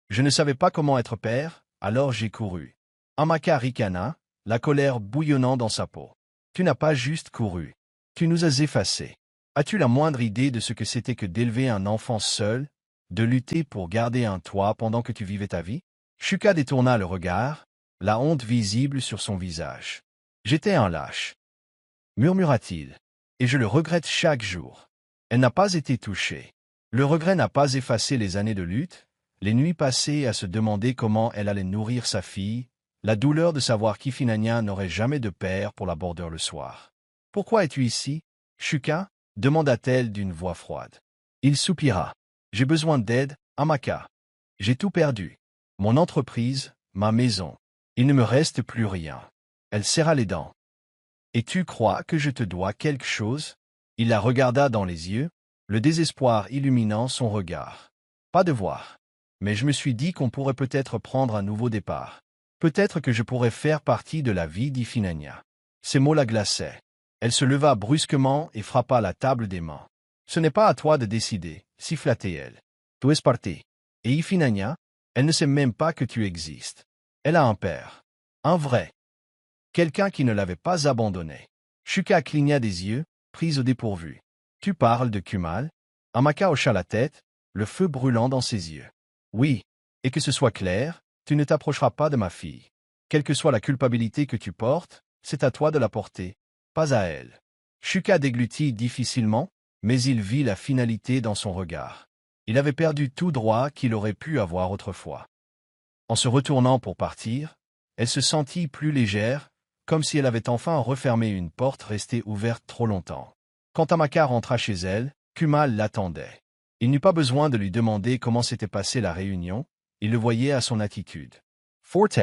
Speaker 1: Je ne savais pas comment être père, alors j'ai couru. » Amaka ricana, la colère bouillonnant dans sa peau. « Tu n'as pas juste couru. Tu nous as effacés. As-tu la moindre idée de ce que c'était que d'élever un enfant seul, de lutter pour garder un toit pendant que tu vivais ta vie ?» Shuka détourna le regard, la honte visible sur son visage. « J'étais un lâche. » murmura-t-il. « Et je le regrette chaque jour. » Elle n'a pas été touchée. Le regret n'a pas effacé les années de lutte, les nuits passées à se demander comment elle allait nourrir sa fille, la douleur de savoir qu'Ifinanya n'aurait jamais de père pour la border le soir. « Pourquoi es-tu ici, Shuka » demanda-t-elle d'une voix froide. Il soupira. « J'ai besoin d'aide, Amaka. J'ai tout perdu. Mon entreprise, ma maison. Il ne me reste plus rien. » Elle serra les dents. « Et tu crois que je te dois quelque chose ?» Il la regarda dans les yeux, le désespoir illuminant son regard. « Pas devoir. Mais je me suis dit qu'on pourrait peut-être prendre un nouveau départ. Peut-être que je pourrais faire partie de la vie d'Ifinanya. » Ces mots la glaçaient. Elle se leva brusquement et frappa la table des mains. « Ce n'est pas à toi de décider, siffla-t-elle. Tu es parti. Et Ifinanya, elle ne sait même pas que tu existes. Elle a un père. Un vrai. Quelqu'un qui ne l'avait pas abandonné. » Shuka cligna des yeux, prise au dépourvu. « Tu parles de Kumal ?» Amaka hocha la tête, le feu brûlant dans ses yeux. « Oui, et que ce soit clair, tu ne t'approcheras pas de ma fille. Quelle que soit la culpabilité que tu portes, c'est à toi de la porter, pas à elle. » Shuka déglutit difficilement, mais il vit la finalité dans son regard. Il avait perdu tout droit qu'il aurait pu avoir autrefois. En se retournant pour partir, elle se sentit plus légère, comme si elle avait enfin refermé une porte restée ouverte trop longtemps. Quand Amaka rentra chez elle, Kumal l'attendait. Il n'eut pas besoin de lui demander comment s'était passée la réunion, il le voyait à son attitude. « Forte,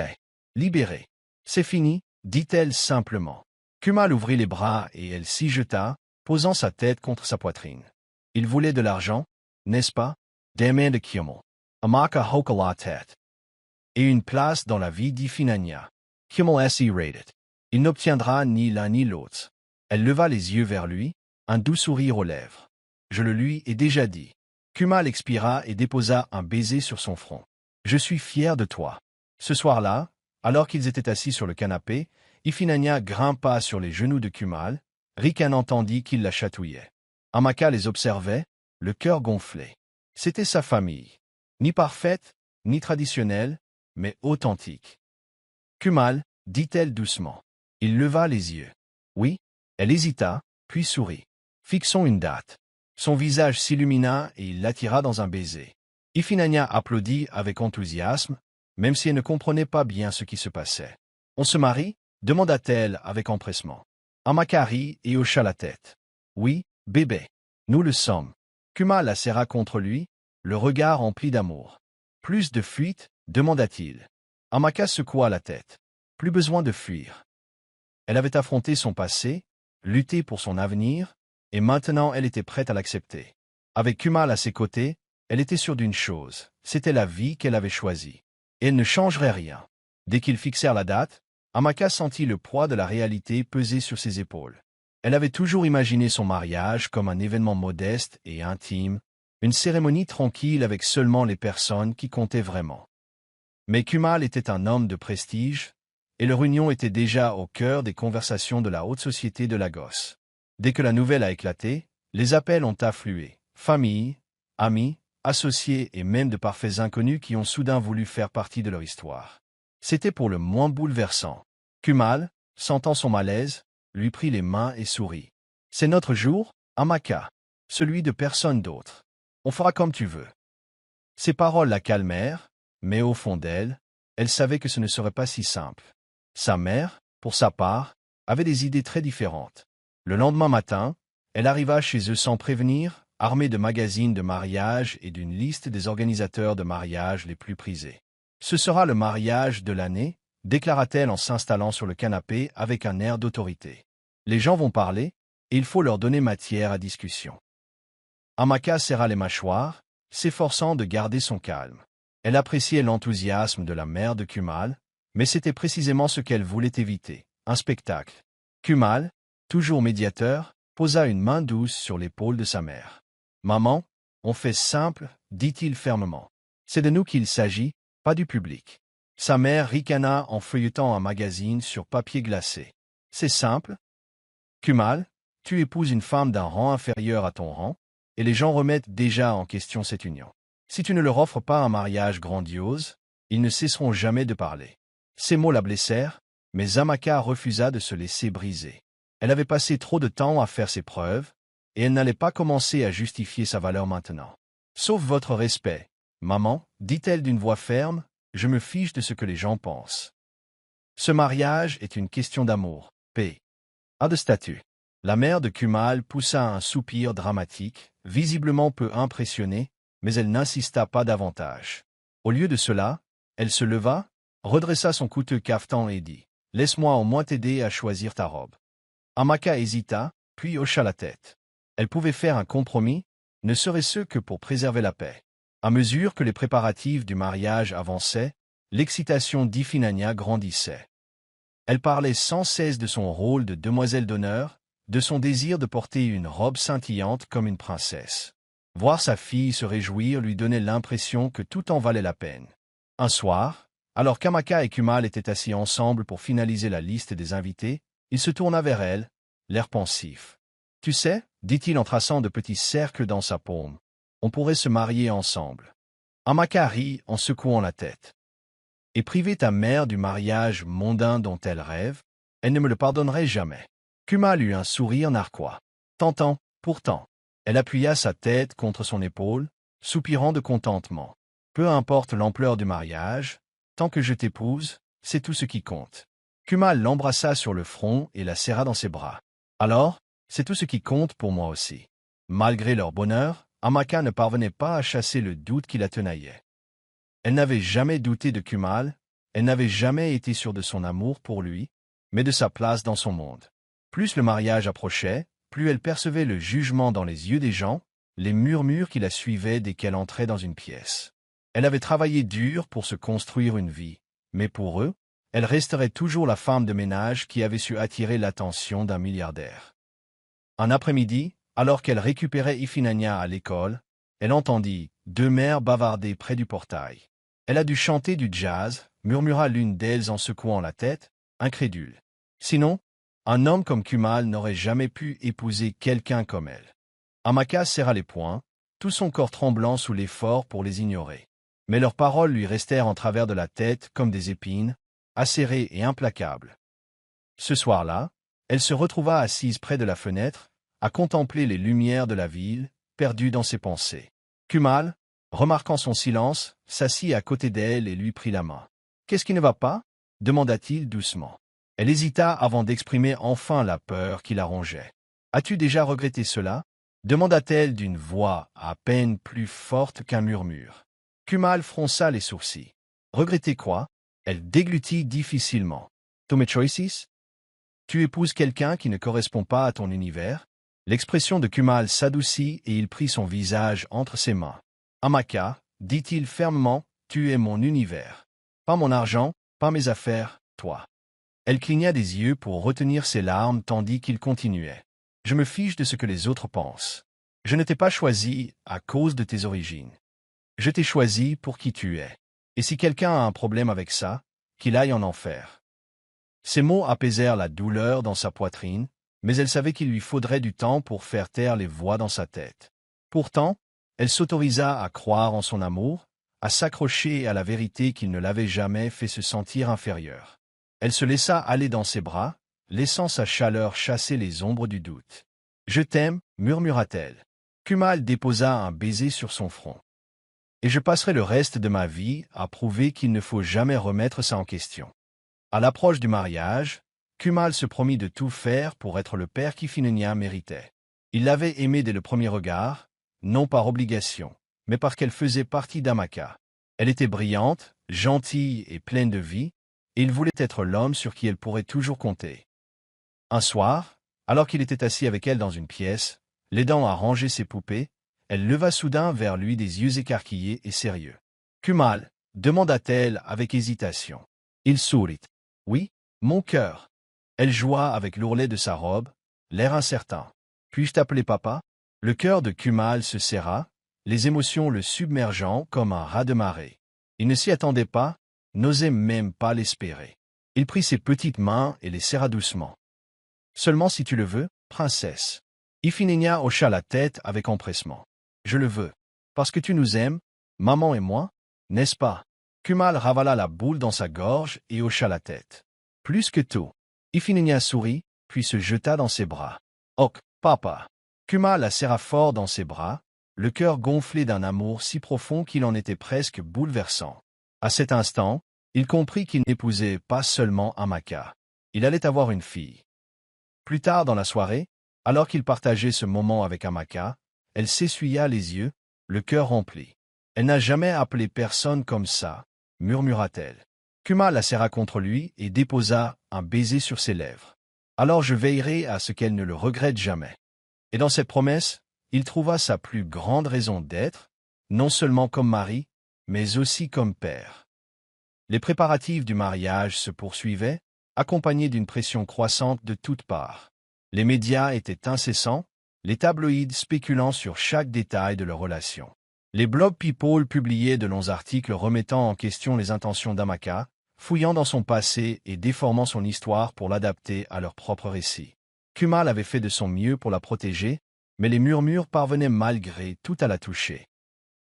Speaker 1: libérée. C'est fini, dit-elle simplement. Kumal ouvrit les bras et elle s'y jeta, posant sa tête contre sa poitrine. Il voulait de l'argent, n'est-ce pas? Demanda Kimmel. Amaka hocha la tête. Et une place dans la vie d'Ifinanya. Kimmel s'y rated. Il n'obtiendra ni l'un ni l'autre. Elle leva les yeux vers lui, un doux sourire aux lèvres. Je le lui ai déjà dit. Kumal expira et déposa un baiser sur son front. Je suis fier de toi. Ce soir-là, alors qu'ils étaient assis sur le canapé, Ifinanya grimpa sur les genoux de Kumal, Rikan entendit qu'il la chatouillait. Amaka les observait, le cœur gonflé. C'était sa famille. Ni parfaite, ni traditionnelle, mais authentique. Kumal, dit-elle doucement. Il leva les yeux. Oui, elle hésita, puis sourit. Fixons une date. Son visage s'illumina et il l'attira dans un baiser. Ifinanya applaudit avec enthousiasme, même si elle ne comprenait pas bien ce qui se passait. « On se marie » demanda-t-elle avec empressement. Amaka rit et hocha la tête. « Oui, bébé. Nous le sommes. » Kumal la serra contre lui, le regard empli d'amour. « Plus de fuite » demanda-t-il. Amaka secoua la tête. Plus besoin de fuir. Elle avait affronté son passé, lutté pour son avenir, et maintenant elle était prête à l'accepter. Avec Kumal à ses côtés, elle était sûre d'une chose, c'était la vie qu'elle avait choisie. Et elle ne changerait rien. Dès qu'ils fixèrent la date, Amaka sentit le poids de la réalité peser sur ses épaules. Elle avait toujours imaginé son mariage comme un événement modeste et intime, une cérémonie tranquille avec seulement les personnes qui comptaient vraiment. Mais Kumal était un homme de prestige, et leur union était déjà au cœur des conversations de la haute société de Lagos. Dès que la nouvelle a éclaté, les appels ont afflué. Famille, amis, associés et même de parfaits inconnus qui ont soudain voulu faire partie de leur histoire. C'était pour le moins bouleversant. Kumal, sentant son malaise, lui prit les mains et sourit. « C'est notre jour, Amaka. Celui de personne d'autre. On fera comme tu veux. » Ces paroles la calmèrent, mais au fond d'elle, elle savait que ce ne serait pas si simple. Sa mère, pour sa part, avait des idées très différentes. Le lendemain matin, elle arriva chez eux sans prévenir, armée de magazines de mariage et d'une liste des organisateurs de mariage les plus prisés. « Ce sera le mariage de l'année », déclara-t-elle en s'installant sur le canapé avec un air d'autorité. « Les gens vont parler, et il faut leur donner matière à discussion. » Amaka serra les mâchoires, s'efforçant de garder son calme. Elle appréciait l'enthousiasme de la mère de Kumal, mais c'était précisément ce qu'elle voulait éviter, un spectacle. Kumal, toujours médiateur, posa une main douce sur l'épaule de sa mère. « Maman, on fait simple, dit-il fermement. C'est de nous qu'il s'agit, pas du public. » Sa mère ricana en feuilletant un magazine sur papier glacé. « C'est simple. Kumal, tu épouses une femme d'un rang inférieur à ton rang, et les gens remettent déjà en question cette union. Si tu ne leur offres pas un mariage grandiose, ils ne cesseront jamais de parler. » Ces mots la blessèrent, mais Amaka refusa de se laisser briser. Elle avait passé trop de temps à faire ses preuves, et elle n'allait pas commencer à justifier sa valeur maintenant. « Sauf votre respect, maman, dit-elle d'une voix ferme, je me fiche de ce que les gens pensent. Ce mariage est une question d'amour, P. A de statut. La mère de Kumal poussa un soupir dramatique, visiblement peu impressionnée, mais elle n'insista pas davantage. Au lieu de cela, elle se leva, redressa son coûteux cafetan et dit « Laisse-moi au moins t'aider à choisir ta robe. » Amaka hésita, puis hocha la tête. Elle pouvait faire un compromis, ne serait-ce que pour préserver la paix. À mesure que les préparatifs du mariage avançaient, l'excitation d'Ifinanya grandissait. Elle parlait sans cesse de son rôle de demoiselle d'honneur, de son désir de porter une robe scintillante comme une princesse. Voir sa fille se réjouir lui donnait l'impression que tout en valait la peine. Un soir, alors qu'Amaka et Kumal étaient assis ensemble pour finaliser la liste des invités, il se tourna vers elle, l'air pensif. « Tu sais, dit-il en traçant de petits cercles dans sa paume, on pourrait se marier ensemble. » Amaka rit en secouant la tête. « Et priver ta mère du mariage mondain dont elle rêve, elle ne me le pardonnerait jamais. » Kumal eut un sourire narquois. Tentant, pourtant. Elle appuya sa tête contre son épaule, soupirant de contentement. « Peu importe l'ampleur du mariage, tant que je t'épouse, c'est tout ce qui compte. » Kumal l'embrassa sur le front et la serra dans ses bras. « Alors, c'est tout ce qui compte pour moi aussi. » Malgré leur bonheur, Amaka ne parvenait pas à chasser le doute qui la tenaillait. Elle n'avait jamais douté de Kumal, elle n'avait jamais été sûre de son amour pour lui, mais de sa place dans son monde. Plus le mariage approchait, plus elle percevait le jugement dans les yeux des gens, les murmures qui la suivaient dès qu'elle entrait dans une pièce. Elle avait travaillé dur pour se construire une vie, mais pour eux, elle resterait toujours la femme de ménage qui avait su attirer l'attention d'un milliardaire. Un après-midi, alors qu'elle récupérait Ifinanya à l'école, elle entendit deux mères bavarder près du portail. Elle a dû chanter du jazz, murmura l'une d'elles en secouant la tête, incrédule. Sinon, un homme comme Kumal n'aurait jamais pu épouser quelqu'un comme elle. Amaka serra les poings, tout son corps tremblant sous l'effort pour les ignorer. Mais leurs paroles lui restèrent en travers de la tête comme des épines, acérées et implacables. Ce soir-là, elle se retrouva assise près de la fenêtre, à contempler les lumières de la ville, perdue dans ses pensées. Kumal, remarquant son silence, s'assit à côté d'elle et lui prit la main. « Qu'est-ce qui ne va pas » demanda-t-il doucement. Elle hésita avant d'exprimer enfin la peur qui la rongeait. « As-tu déjà regretté cela » demanda-t-elle d'une voix à peine plus forte qu'un murmure. Kumal fronça les sourcils. « Regretter quoi » Elle déglutit difficilement. « To me choices » Tu épouses quelqu'un qui ne correspond pas à ton univers. L'expression de Kumal s'adoucit et il prit son visage entre ses mains. Amaka, dit-il fermement, tu es mon univers. Pas mon argent, pas mes affaires, toi. Elle cligna des yeux pour retenir ses larmes tandis qu'il continuait. Je me fiche de ce que les autres pensent. Je ne t'ai pas choisi à cause de tes origines. Je t'ai choisi pour qui tu es. Et si quelqu'un a un problème avec ça, qu'il aille en enfer. Ces mots apaisèrent la douleur dans sa poitrine, mais elle savait qu'il lui faudrait du temps pour faire taire les voix dans sa tête. Pourtant, elle s'autorisa à croire en son amour, à s'accrocher à la vérité qu'il ne l'avait jamais fait se sentir inférieure. Elle se laissa aller dans ses bras, laissant sa chaleur chasser les ombres du doute. « Je t'aime, murmura-t-elle. Kumal déposa un baiser sur son front. Et je passerai le reste de ma vie à prouver qu'il ne faut jamais remettre ça en question. À l'approche du mariage, Kumal se promit de tout faire pour être le père qu'Ifinanya méritait. Il l'avait aimée dès le premier regard, non par obligation, mais parce qu'elle faisait partie d'Amaka. Elle était brillante, gentille et pleine de vie, et il voulait être l'homme sur qui elle pourrait toujours compter. Un soir, alors qu'il était assis avec elle dans une pièce, l'aidant à ranger ses poupées, elle leva soudain vers lui des yeux écarquillés et sérieux. « Kumal » demanda-t-elle avec hésitation. Il sourit. « Oui, mon cœur. » Elle joua avec l'ourlet de sa robe, l'air incertain. « Puis-je t'appeler papa ?» Le cœur de Kumal se serra, les émotions le submergeant comme un raz de marée. Il ne s'y attendait pas, n'osait même pas l'espérer. Il prit ses petites mains et les serra doucement. « Seulement si tu le veux, princesse. » Ifinenya hocha la tête avec empressement. « Je le veux. Parce que tu nous aimes, maman et moi, n'est-ce pas ?» Kumal ravala la boule dans sa gorge et hocha la tête. « Plus que tout. » Ifinenya sourit, puis se jeta dans ses bras. « Ok, papa. » Kumal la serra fort dans ses bras, le cœur gonflé d'un amour si profond qu'il en était presque bouleversant. À cet instant, Il comprit qu'il n'épousait pas seulement Amaka. Il allait avoir une fille. Plus tard dans la soirée, alors qu'il partageait ce moment avec Amaka, elle s'essuya les yeux, le cœur rempli. Elle n'a jamais appelé personne comme ça, murmura-t-elle. Kuma la serra contre lui et déposa un baiser sur ses lèvres. Alors je veillerai à ce qu'elle ne le regrette jamais. Et dans cette promesse, il trouva sa plus grande raison d'être, non seulement comme mari, mais aussi comme père. Les préparatifs du mariage se poursuivaient, accompagnés d'une pression croissante de toutes parts. Les médias étaient incessants, les tabloïds spéculant sur chaque détail de leur relation. Les blog people publiaient de longs articles remettant en question les intentions d'Amaka, fouillant dans son passé et déformant son histoire pour l'adapter à leur propre récit. Kumal avait fait de son mieux pour la protéger, mais les murmures parvenaient malgré tout à la toucher.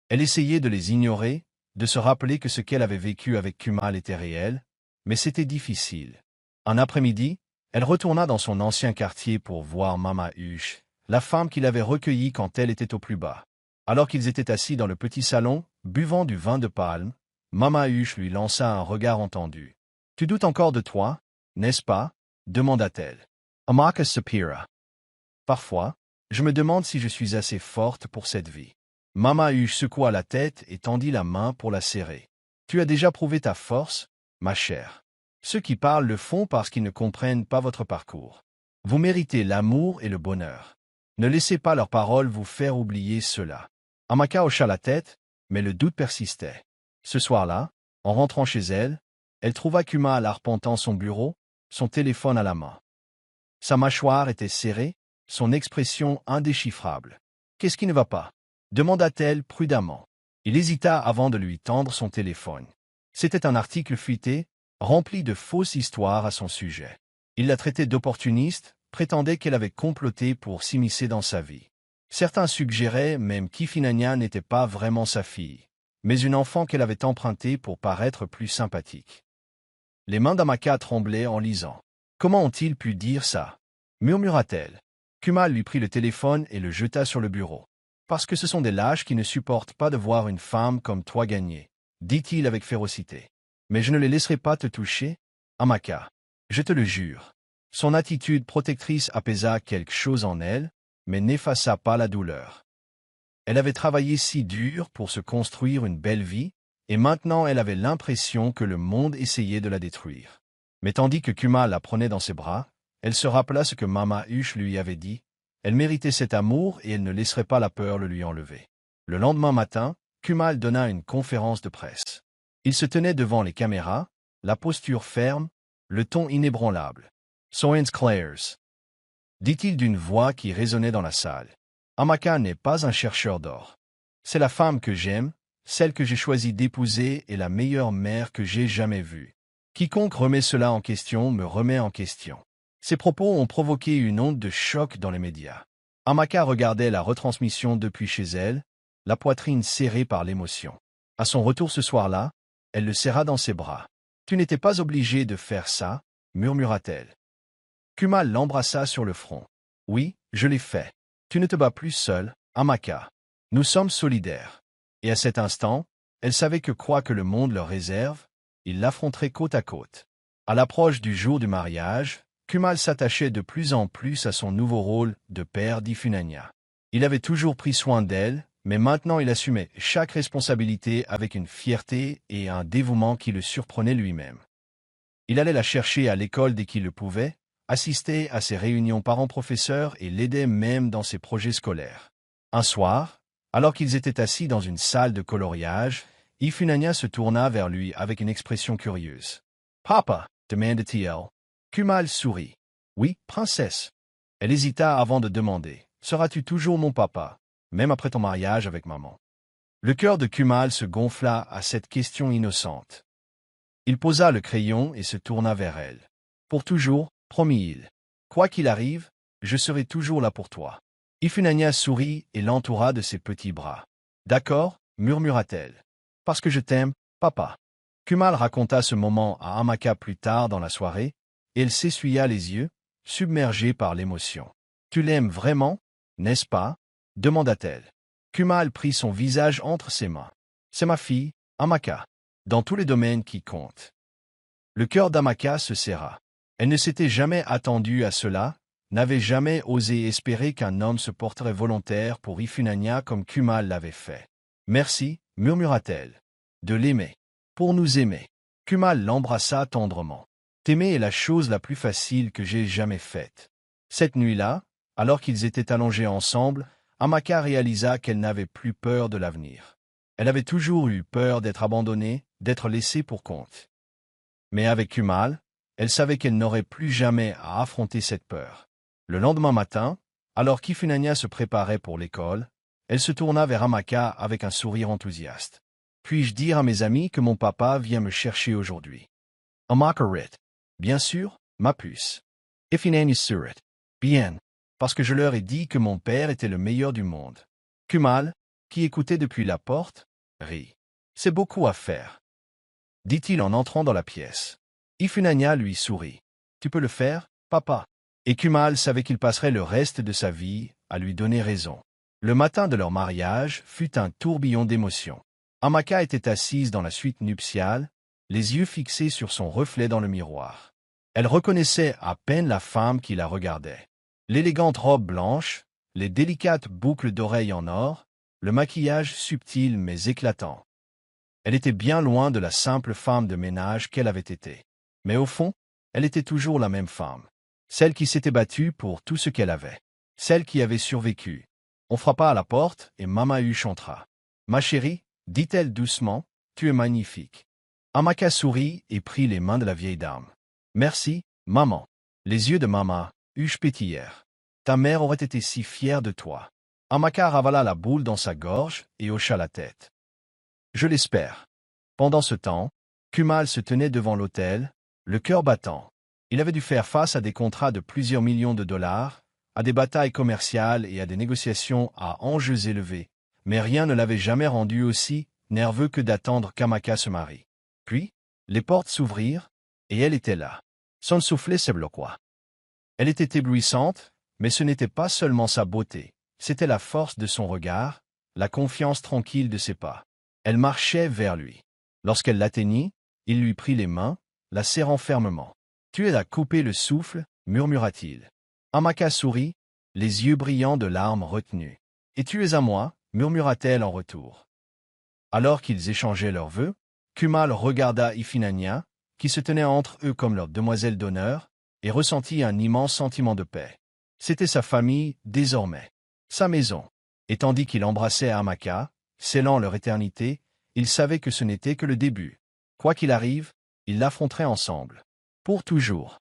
Speaker 1: Elle essayait de les ignorer, de se rappeler que ce qu'elle avait vécu avec Kumal était réel, mais c'était difficile. Un après-midi, elle retourna dans son ancien quartier pour voir Mama Huche, la femme qu'il avait recueillie quand elle était au plus bas. Alors qu'ils étaient assis dans le petit salon, buvant du vin de palme, Mama Huche lui lança un regard entendu. « Tu doutes encore de toi, n'est-ce pas » demanda-t-elle. Amaka soupira. « Parfois, je me demande si je suis assez forte pour cette vie. » Mama Huche secoua la tête et tendit la main pour la serrer. « Tu as déjà prouvé ta force, ma chère. Ceux qui parlent le font parce qu'ils ne comprennent pas votre parcours. Vous méritez l'amour et le bonheur. Ne laissez pas leurs paroles vous faire oublier cela. » Amaka hocha la tête, mais le doute persistait. Ce soir-là, en rentrant chez elle, elle trouva Kumal arpentant son bureau, son téléphone à la main. Sa mâchoire était serrée, son expression indéchiffrable. « Qu'est-ce qui ne va pas » demanda-t-elle prudemment. Il hésita avant de lui tendre son téléphone. C'était un article fuité, rempli de fausses histoires à son sujet. Il la traitait d'opportuniste, prétendait qu'elle avait comploté pour s'immiscer dans sa vie. Certains suggéraient même qu'Ifinanya n'était pas vraiment sa fille, mais une enfant qu'elle avait empruntée pour paraître plus sympathique. Les mains d'Amaka tremblaient en lisant. « Comment ont-ils pu dire ça » murmura-t-elle. Kumal lui prit le téléphone et le jeta sur le bureau. « Parce que ce sont des lâches qui ne supportent pas de voir une femme comme toi gagner, » dit-il avec férocité. « Mais je ne les laisserai pas te toucher, Amaka. Je te le jure. » Son attitude protectrice apaisa quelque chose en elle, mais n'effaça pas la douleur. Elle avait travaillé si dur pour se construire une belle vie, et maintenant elle avait l'impression que le monde essayait de la détruire. Mais tandis que Kumal la prenait dans ses bras, elle se rappela ce que Mama Huche lui avait dit. Elle méritait cet amour et elle ne laisserait pas la peur le lui enlever. Le lendemain matin, Kumal donna une conférence de presse. Il se tenait devant les caméras, la posture ferme, le ton inébranlable. « Soyez clairs » dit-il d'une voix qui résonnait dans la salle. « Amaka n'est pas un chercheur d'or. C'est la femme que j'aime, celle que j'ai choisi d'épouser et la meilleure mère que j'ai jamais vue. Quiconque remet cela en question me remet en question. » Ces propos ont provoqué une onde de choc dans les médias. Amaka regardait la retransmission depuis chez elle, la poitrine serrée par l'émotion. À son retour ce soir-là, elle le serra dans ses bras. « Tu n'étais pas obligé de faire ça, » murmura-t-elle. Kumal l'embrassa sur le front. « Oui, je l'ai fait. Tu ne te bats plus seule, Amaka. Nous sommes solidaires. » Et à cet instant, elle savait que quoi que le monde leur réserve, ils l'affronteraient côte à côte. À l'approche du jour du mariage, Kumal s'attachait de plus en plus à son nouveau rôle de père d'Ifinanya. Il avait toujours pris soin d'elle, mais maintenant il assumait chaque responsabilité avec une fierté et un dévouement qui le surprenait lui-même. Il allait la chercher à l'école dès qu'il le pouvait, assistait à ses réunions parents-professeurs et l'aidait même dans ses projets scolaires. Un soir, alors qu'ils étaient assis dans une salle de coloriage, Ifinanya se tourna vers lui avec une expression curieuse. « Papa » demanda-t-il. Kumal sourit. « Oui, princesse. » Elle hésita avant de demander. « Seras-tu toujours mon papa, même après ton mariage avec maman ?» Le cœur de Kumal se gonfla à cette question innocente. Il posa le crayon et se tourna vers elle. « Pour toujours, promit-il. Quoi qu'il arrive, je serai toujours là pour toi. » Ifinanya sourit et l'entoura de ses petits bras. « D'accord, » murmura-t-elle. « Parce que je t'aime, papa. » Kumal raconta ce moment à Amaka plus tard dans la soirée, et elle s'essuya les yeux, submergée par l'émotion. « Tu l'aimes vraiment, n'est-ce pas » demanda-t-elle. Kumal prit son visage entre ses mains. « C'est ma fille, Amaka. dans tous les domaines qui comptent. Le cœur d'Amaka se serra. Elle ne s'était jamais attendue à cela, n'avait jamais osé espérer qu'un homme se porterait volontaire pour Ifunanya comme Kumal l'avait fait. « Merci, murmura-t-elle. De l'aimer. Pour nous aimer. » Kumal l'embrassa tendrement. « T'aimer est la chose la plus facile que j'ai jamais faite. » Cette nuit-là, alors qu'ils étaient allongés ensemble, Amaka réalisa qu'elle n'avait plus peur de l'avenir. Elle avait toujours eu peur d'être abandonnée, d'être laissée pour compte. Mais avec Kumal, elle savait qu'elle n'aurait plus jamais à affronter cette peur. Le lendemain matin, alors qu'Ifunanya se préparait pour l'école, elle se tourna vers Amaka avec un sourire enthousiaste. « Puis-je dire à mes amis que mon papa vient me chercher aujourd'hui? » Amaka rit. « Bien sûr, ma puce. » Ifunanya sourit. « Bien, parce que je leur ai dit que mon père était le meilleur du monde. » Kumal, qui écoutait depuis la porte, rit. « C'est beaucoup à faire, dit-il en entrant dans la pièce. Ifunanya lui sourit. « Tu peux le faire, papa ?» Et Kumal savait qu'il passerait le reste de sa vie à lui donner raison. Le matin de leur mariage fut un tourbillon d'émotions. Amaka était assise dans la suite nuptiale, les yeux fixés sur son reflet dans le miroir. Elle reconnaissait à peine la femme qui la regardait. L'élégante robe blanche, les délicates boucles d'oreilles en or, le maquillage subtil mais éclatant. Elle était bien loin de la simple femme de ménage qu'elle avait été. Mais au fond, elle était toujours la même femme. Celle qui s'était battue pour tout ce qu'elle avait. Celle qui avait survécu. On frappa à la porte et Mama Huche entra. « Ma chérie, dit-elle doucement, tu es magnifique. » Amaka sourit et prit les mains de la vieille dame. « Merci, maman. » Les yeux de Mama Huche pétillèrent. « Ta mère aurait été si fière de toi. » Amaka ravala la boule dans sa gorge et hocha la tête. « Je l'espère. » Pendant ce temps, Kumal se tenait devant l'autel, le cœur battant. Il avait dû faire face à des contrats de plusieurs millions de dollars, à des batailles commerciales et à des négociations à enjeux élevés, mais rien ne l'avait jamais rendu aussi nerveux que d'attendre qu'Amaka se marie. Puis, les portes s'ouvrirent, et elle était là. Son soufflet se bloqua. Elle était éblouissante, mais ce n'était pas seulement sa beauté, c'était la force de son regard, la confiance tranquille de ses pas. Elle marchait vers lui. Lorsqu'elle l'atteignit, il lui prit les mains, la serrant fermement. « Tu es à couper le souffle, murmura-t-il. Amaka sourit, les yeux brillants de larmes retenues. « Et tu es à moi, murmura-t-elle en retour. Alors qu'ils échangeaient leurs vœux, Kumal regarda Ifunanya, qui se tenait entre eux comme leur demoiselle d'honneur, et ressentit un immense sentiment de paix. C'était sa famille, désormais. Sa maison. Et tandis qu'il embrassait Amaka, scellant leur éternité, il savait que ce n'était que le début. Quoi qu'il arrive, ils l'affronteraient ensemble. Pour toujours.